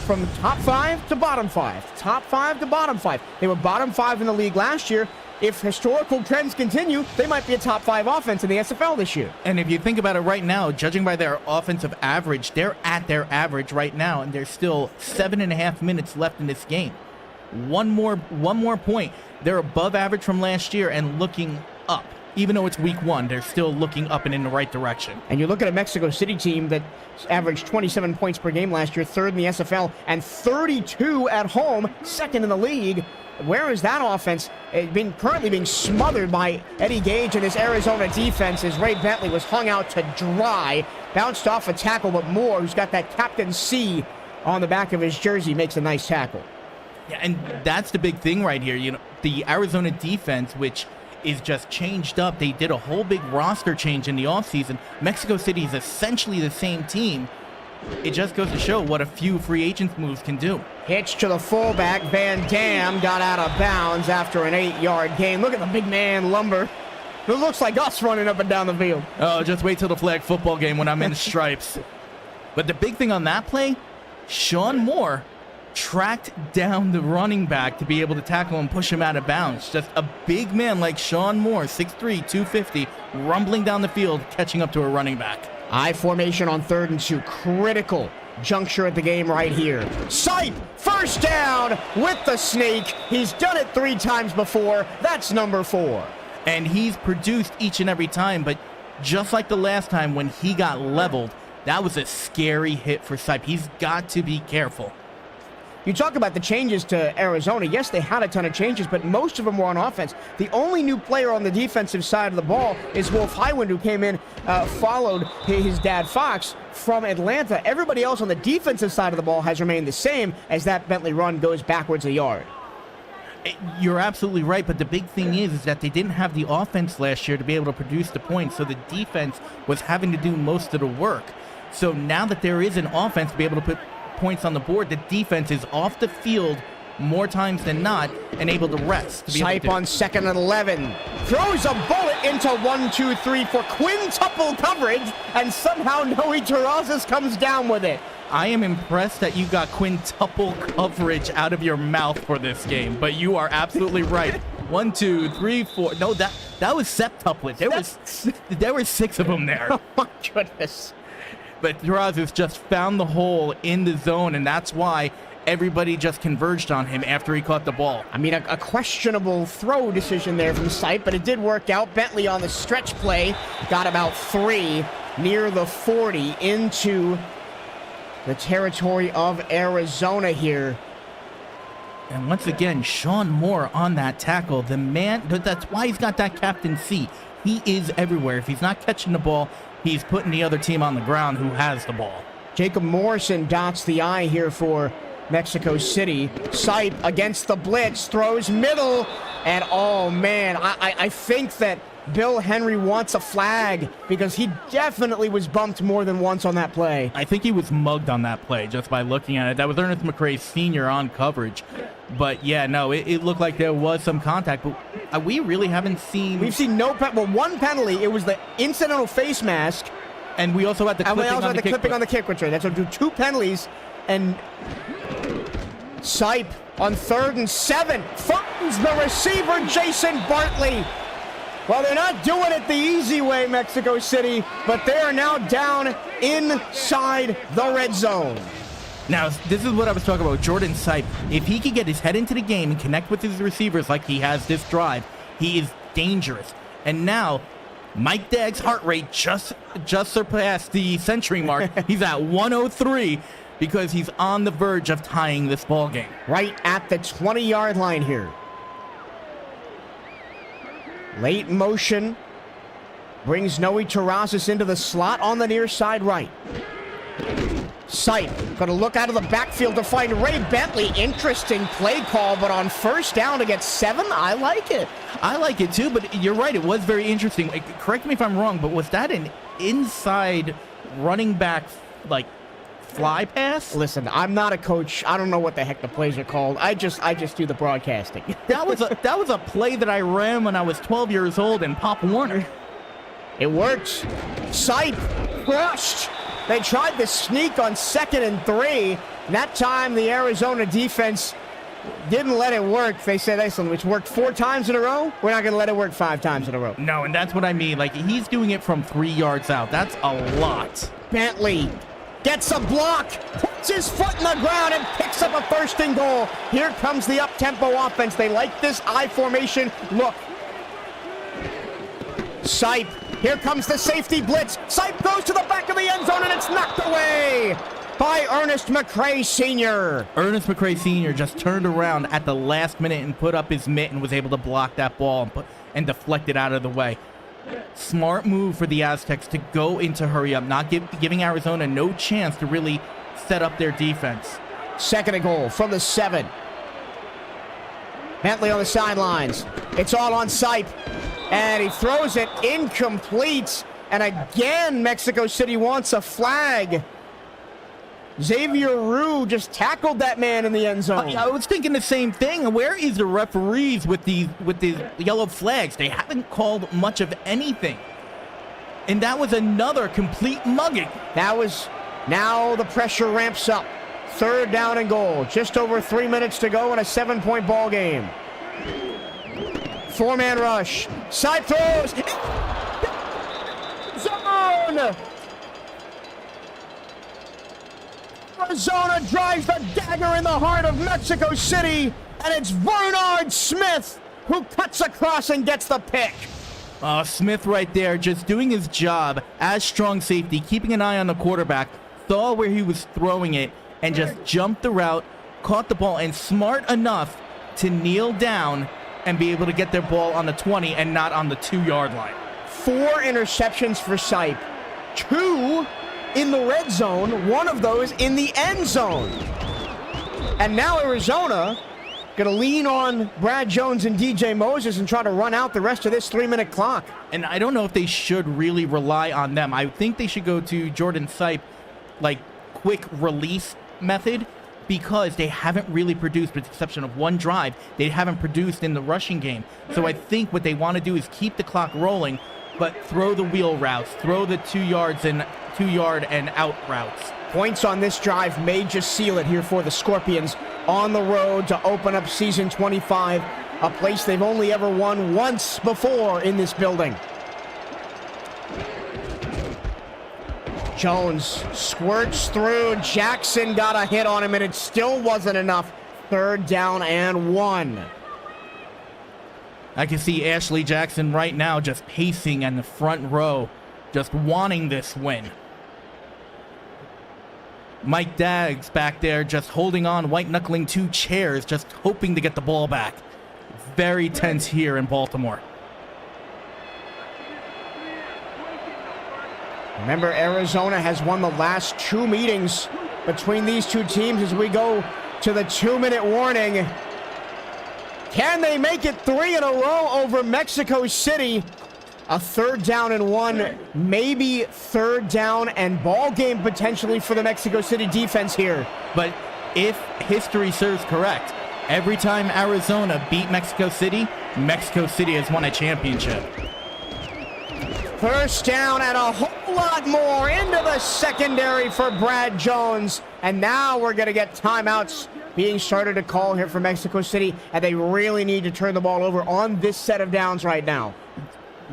from top 5 to bottom 5. Top 5 to bottom 5. They were bottom 5 in the league last year. If historical trends continue, they might be a top 5 offense in the SFL this year. And if you think about it right now, judging by their offensive average, they're at their average right now, and there's still 7.5 minutes left in this game. One more point. They're above average from last year and looking up. Even though it's week 1, they're still looking up and in the right direction. And you look at a Mexico City team that averaged 27 points per game last year, 3rd in the SFL, and 32 at home, 2nd in the league. Where is that offense currently being smothered by Eddie Gage and his Arizona defense as Ray Bentley was hung out to dry, bounced off a tackle, but Moore, who's got that Captain C on the back of his jersey, makes a nice tackle. Yeah, and that's the big thing right here. The Arizona defense, which is just changed up. They did a whole big roster change in the offseason. Mexico City is essentially the same team. It just goes to show what a few free agents moves can do. Hitch to the fullback. Van Dam got out of bounds after an 8-yard gain. Look at the big man lumber. It looks like us running up and down the field. Oh, just wait till the flag football game when I'm in the stripes. But the big thing on that play, Sean Moore tracked down the running back to be able to tackle and push him out of bounds. Just a big man like Sean Moore, 6'3", 250, rumbling down the field, catching up to a running back. I formation on 3rd and 2. Critical juncture at the game right here. Sipe, first down with the snake. He's done it 3 times before. That's number 4. And he's produced each and every time, but just like the last time when he got leveled, that was a scary hit for Sipe. He's got to be careful. You talk about the changes to Arizona. Yes, they had a ton of changes, but most of them were on offense. The only new player on the defensive side of the ball is Wolf Highwind, who came in, followed his dad Fox from Atlanta. Everybody else on the defensive side of the ball has remained the same as that Bentley run goes backwards a yard. You're absolutely right, but the big thing is that they didn't have the offense last year to be able to produce the points, so the defense was having to do most of the work. So now that there is an offense to be able to put points on the board, the defense is off the field more times than not and able to rest. Sipe on 2nd and 11. Throws a bullet into 1-2-3 for quintuple coverage, and somehow Noe Terrazas comes down with it. I am impressed that you got quintuple coverage out of your mouth for this game, but you are absolutely right. 1, 2, 3, 4. No, that was septuplet. There were 6 of them there. Oh my goodness. But Terrazas just found the hole in the zone, and that's why everybody just converged on him after he caught the ball. I mean, a questionable throw decision there from Sipe, but it did work out. Bentley on the stretch play got about 3 near the 40 into the territory of Arizona here. And once again, Sean Moore on that tackle. The man, that's why he's got that captain seat. He is everywhere. If he's not catching the ball, he's putting the other team on the ground who has the ball. Jacob Morrison dots the I here for Mexico City. Sipe against the blitz, throws middle, and oh man, I think that Bill Henry wants a flag because he definitely was bumped more than once on that play. I think he was mugged on that play just by looking at it. That was Ernest McCray Sr. on coverage. But yeah, no, it looked like there was some contact, but we really haven't seen... We've seen one penalty. It was the incidental face mask. And we also had the clipping, on the kick return. That's what do 2 penalties. And Sipe on 3rd and 7 finds the receiver, Jason Bartley. Well, they're not doing it the easy way, Mexico City, but they are now down inside the red zone. Now, this is what I was talking about. Jordan Sipe, if he could get his head into the game and connect with his receivers like he has this drive, he is dangerous. And now, Mike Dagg's heart rate just surpassed the century mark. He's at 103 because he's on the verge of tying this ball game. Right at the 20-yard line here. Late motion brings Noe Terrazas into the slot on the near side right. Sipe going to look out of the backfield to find Ray Bentley. Interesting play call, but on 1st down to get 7, I like it. I like it too, but you're right. It was very interesting. Correct me if I'm wrong, but was that an inside running back, like, fly pass? Listen, I'm not a coach. I don't know what the heck the plays are called. I just do the broadcasting. That was a play that I ran when I was 12 years old in Pop Warner. It worked. Sipe crushed. They tried to sneak on 2nd and 3. That time, the Arizona defense didn't let it work. They said, listen, it's worked 4 times in a row. We're not going to let it work 5 times in a row. No, and that's what I mean. Like, he's doing it from 3 yards out. That's a lot. Bentley gets a block, puts his foot in the ground, and picks up a 1st and goal. Here comes the up-tempo offense. They like this I formation look. Sipe, here comes the safety blitz. Sipe goes to the back of the end zone, and it's knocked away by Ernest McCray Sr. Ernest McCray Sr. just turned around at the last minute and put up his mitt and was able to block that ball and deflect it out of the way. Smart move for the Aztecs to go into hurry up, not giving Arizona no chance to really set up their defense. 2nd and goal from the 7. Bentley on the sidelines. It's all on Sipe. And he throws it incomplete. And again, Mexico City wants a flag. Xavier Rue just tackled that man in the end zone. I was thinking the same thing. Where is the referees with the yellow flags? They haven't called much of anything. And that was another complete mugging. Now the pressure ramps up. 3rd down and goal. Just over 3 minutes to go in a 7-point ball game. 4-man rush. Side throws. Zone. Arizona drives the dagger in the heart of Mexico City, and it's Bernard Smith who cuts across and gets the pick. Smith right there just doing his job as strong safety, keeping an eye on the quarterback, saw where he was throwing it, and just jumped the route, caught the ball, and smart enough to kneel down and be able to get their ball on the 20 and not on the 2-yard line. 4 interceptions for Sipe. 2 in the red zone, 1 of those in the end zone. And now Arizona going to lean on Brad Jones and DJ Moses and try to run out the rest of this 3-minute clock. And I don't know if they should really rely on them. I think they should go to Jordan Sipe, like, quick release method, because they haven't really produced, with the exception of 1 drive, they haven't produced in the rushing game. So I think what they want to do is keep the clock rolling, but throw the wheel routes, throw the 2-yard and out routes. Points on this drive may just seal it here for the Scorpions on the road to open up season 25, a place they've only ever won once before in this building. Jones squirts through. Jackson got a hit on him, and it still wasn't enough. 3rd down and 1. I can see Ashley Jackson right now just pacing in the front row, just wanting this win. Mike Daggs back there just holding on, white-knuckling 2 chairs, just hoping to get the ball back. Very tense here in Baltimore. Remember, Arizona has won the last 2 meetings between these 2 teams as we go to the 2-minute warning. Can they make it 3 in a row over Mexico City? A 3rd down and 1, maybe 3rd down and ball game potentially for the Mexico City defense here. But if history serves correct, every time Arizona beat Mexico City has won a championship. 1st down and a whole lot more into the secondary for Brad Jones. And now we're going to get timeouts being started to call here for Mexico City, and they really need to turn the ball over on this set of downs right now.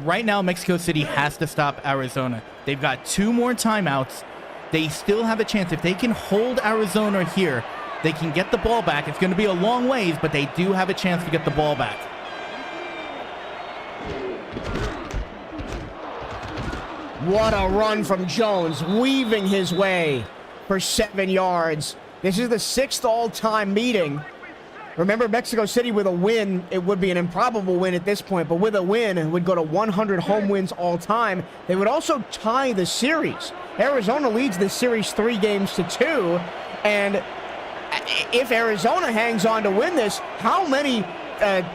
Right now, Mexico City has to stop Arizona. They've got 2 more timeouts. They still have a chance. If they can hold Arizona here, they can get the ball back. It's going to be a long ways, but they do have a chance to get the ball back. What a run from Jones, weaving his way for 7 yards. This is the 6th all-time meeting. Remember, Mexico City with a win, it would be an improbable win at this point, but with a win, it would go to 100 home wins all time. They would also tie the series. Arizona leads the series 3 games to 2, and if Arizona hangs on to win this, how many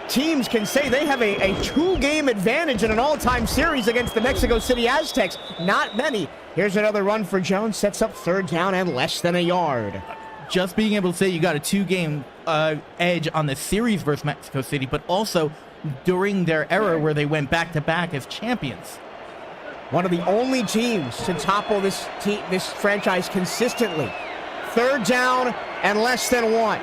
teams can say they have a 2-game advantage in an all-time series against the Mexico City Aztecs? Not many. Here's another run for Jones, sets up 3rd down and less than a yard. Just being able to say you got a 2-game edge on the series versus Mexico City, but also during their era where they went back-to-back as champions. One of the only teams to topple this franchise consistently. 3rd down and less than 1.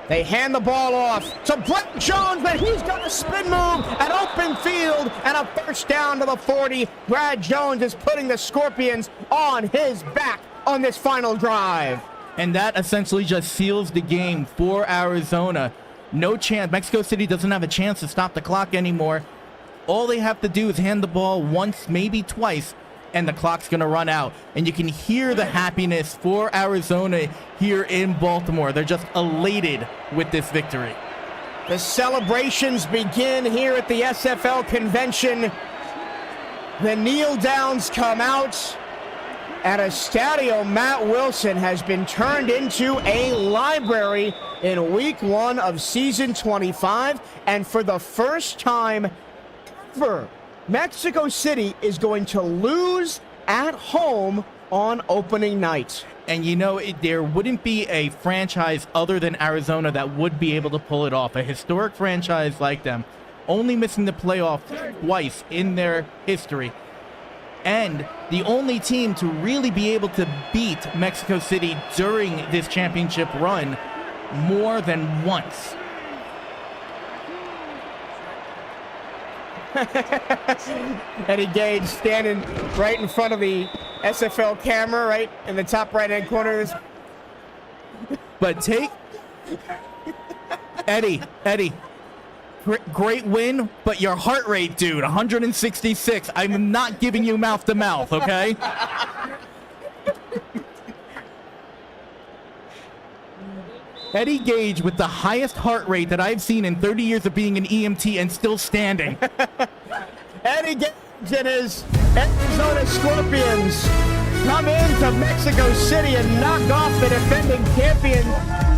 They hand the ball off to Brett Jones, but he's got a spin move, an open field, and a 1st down to the 40. Brad Jones is putting the Scorpions on his back on this final drive. And that essentially just seals the game for Arizona. No chance. Mexico City doesn't have a chance to stop the clock anymore. All they have to do is hand the ball once, maybe twice, and the clock's going to run out. And you can hear the happiness for Arizona here in Baltimore. They're just elated with this victory. The celebrations begin here at the SFL convention. The kneel downs come out. At Estadio Matt Wilson has been turned into a library in week 1 of season 25. And for the first time ever, Mexico City is going to lose at home on opening night. And you know, there wouldn't be a franchise other than Arizona that would be able to pull it off. A historic franchise like them, only missing the playoff twice in their history. And the only team to really be able to beat Mexico City during this championship run more than once. Eddie Gage standing right in front of the SFL camera, right in the top right-hand corner. But take Eddie, great win, but your heart rate, dude, 166. I'm not giving you mouth to mouth, okay? Eddie Gage with the highest heart rate that I've seen in 30 years of being an EMT and still standing. Eddie Gage and his Arizona Scorpions come into Mexico City and knock off the defending champions.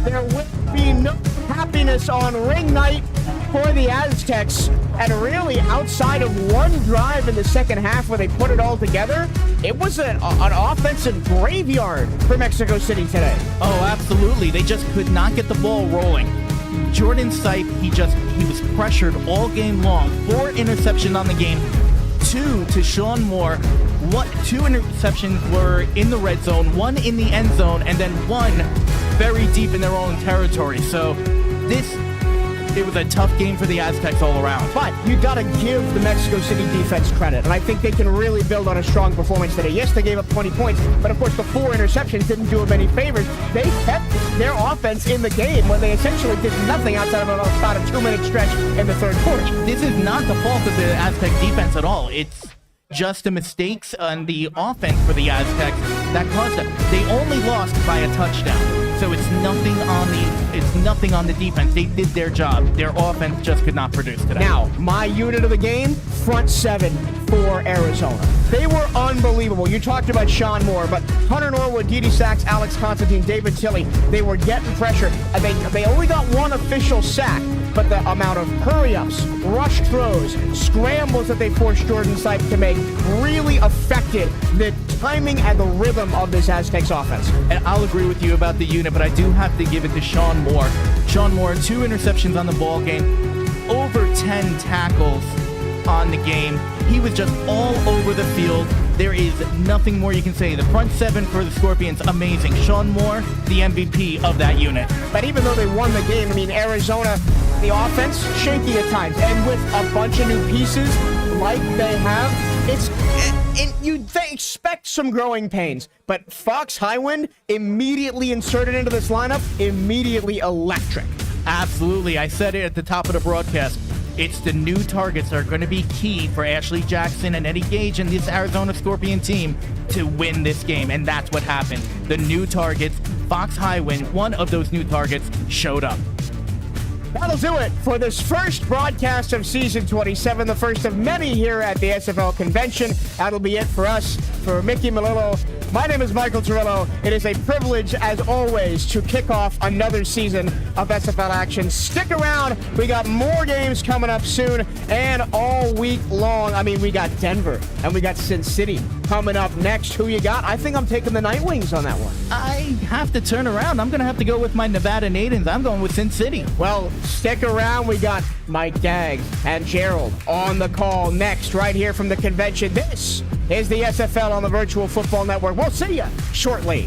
There will be no happiness on ring night for the Aztecs. And really, outside of one drive in the second half where they put it all together, it was an offensive graveyard for Mexico City today. Oh, absolutely. They just could not get the ball rolling. Jordan Sipe, he was pressured all game long. 4 interceptions on the game. 2 to Sean Moore. 2 interceptions were in the red zone, 1 in the end zone, and then 1 very deep in their own territory. So it was a tough game for the Aztecs all around. But you got to give the Mexico City defense credit, and I think they can really build on a strong performance today. Yes, they gave up 20 points, but of course the 4 interceptions didn't do them any favors. They kept their offense in the game when they essentially did nothing outside of about a 2-minute stretch in the third quarter. This is not the fault of the Aztec defense at all. It's just the mistakes on the offense for the Aztecs that caused them. They only lost by a touchdown, so it's nothing on the defense. They did their job. Their offense just could not produce today. Now, my unit of the game, front seven for Arizona. They were unbelievable. You talked about Sean Moore, but Hunter Norwood, Dede Sachs, Alex Constantine, David Tilley, they were getting pressure. And they only got one official sack, but the amount of hurry-ups, rush throws, scrambles that they forced Jordan Sipes to make really affected the timing and the rhythm of this Aztecs offense. And I'll agree with you about the unit, but I do have to give it to Sean Moore. Sean Moore, 2 interceptions on the ball game, over 10 tackles on the game. He was just all over the field. There is nothing more you can say. The front seven for the Scorpions, amazing. Sean Moore, the MVP of that unit. But even though they won the game, I mean, Arizona, the offense, shaky at times. And with a bunch of new pieces like they have, you'd expect some growing pains. But Fox Highwind, immediately inserted into this lineup, immediately electric. Absolutely. I said it at the top of the broadcast. It's the new targets that are going to be key for Ashley Jackson and Eddie Gage and this Arizona Scorpion team to win this game, and that's what happened. The new targets, Fox Highwind, one of those new targets, showed up. That'll do it for this first broadcast of Season 27, the first of many here at the SFL Convention. That'll be it for us. For Mickey Melillo, my name is Michael Turillo. It is a privilege, as always, to kick off another season of SFL action. Stick around. We got more games coming up soon and all week long. I mean, we got Denver and we got Sin City coming up next. Who you got? I think I'm taking the Night Wings on that one. I have to turn around. I'm going to have to go with my Nevada natives. I'm going with Sin City. Well, stick around. We got Mike Dagg and Gerald on the call next, right here from the convention. This is the SFL on the Virtual Football Network. We'll see you shortly.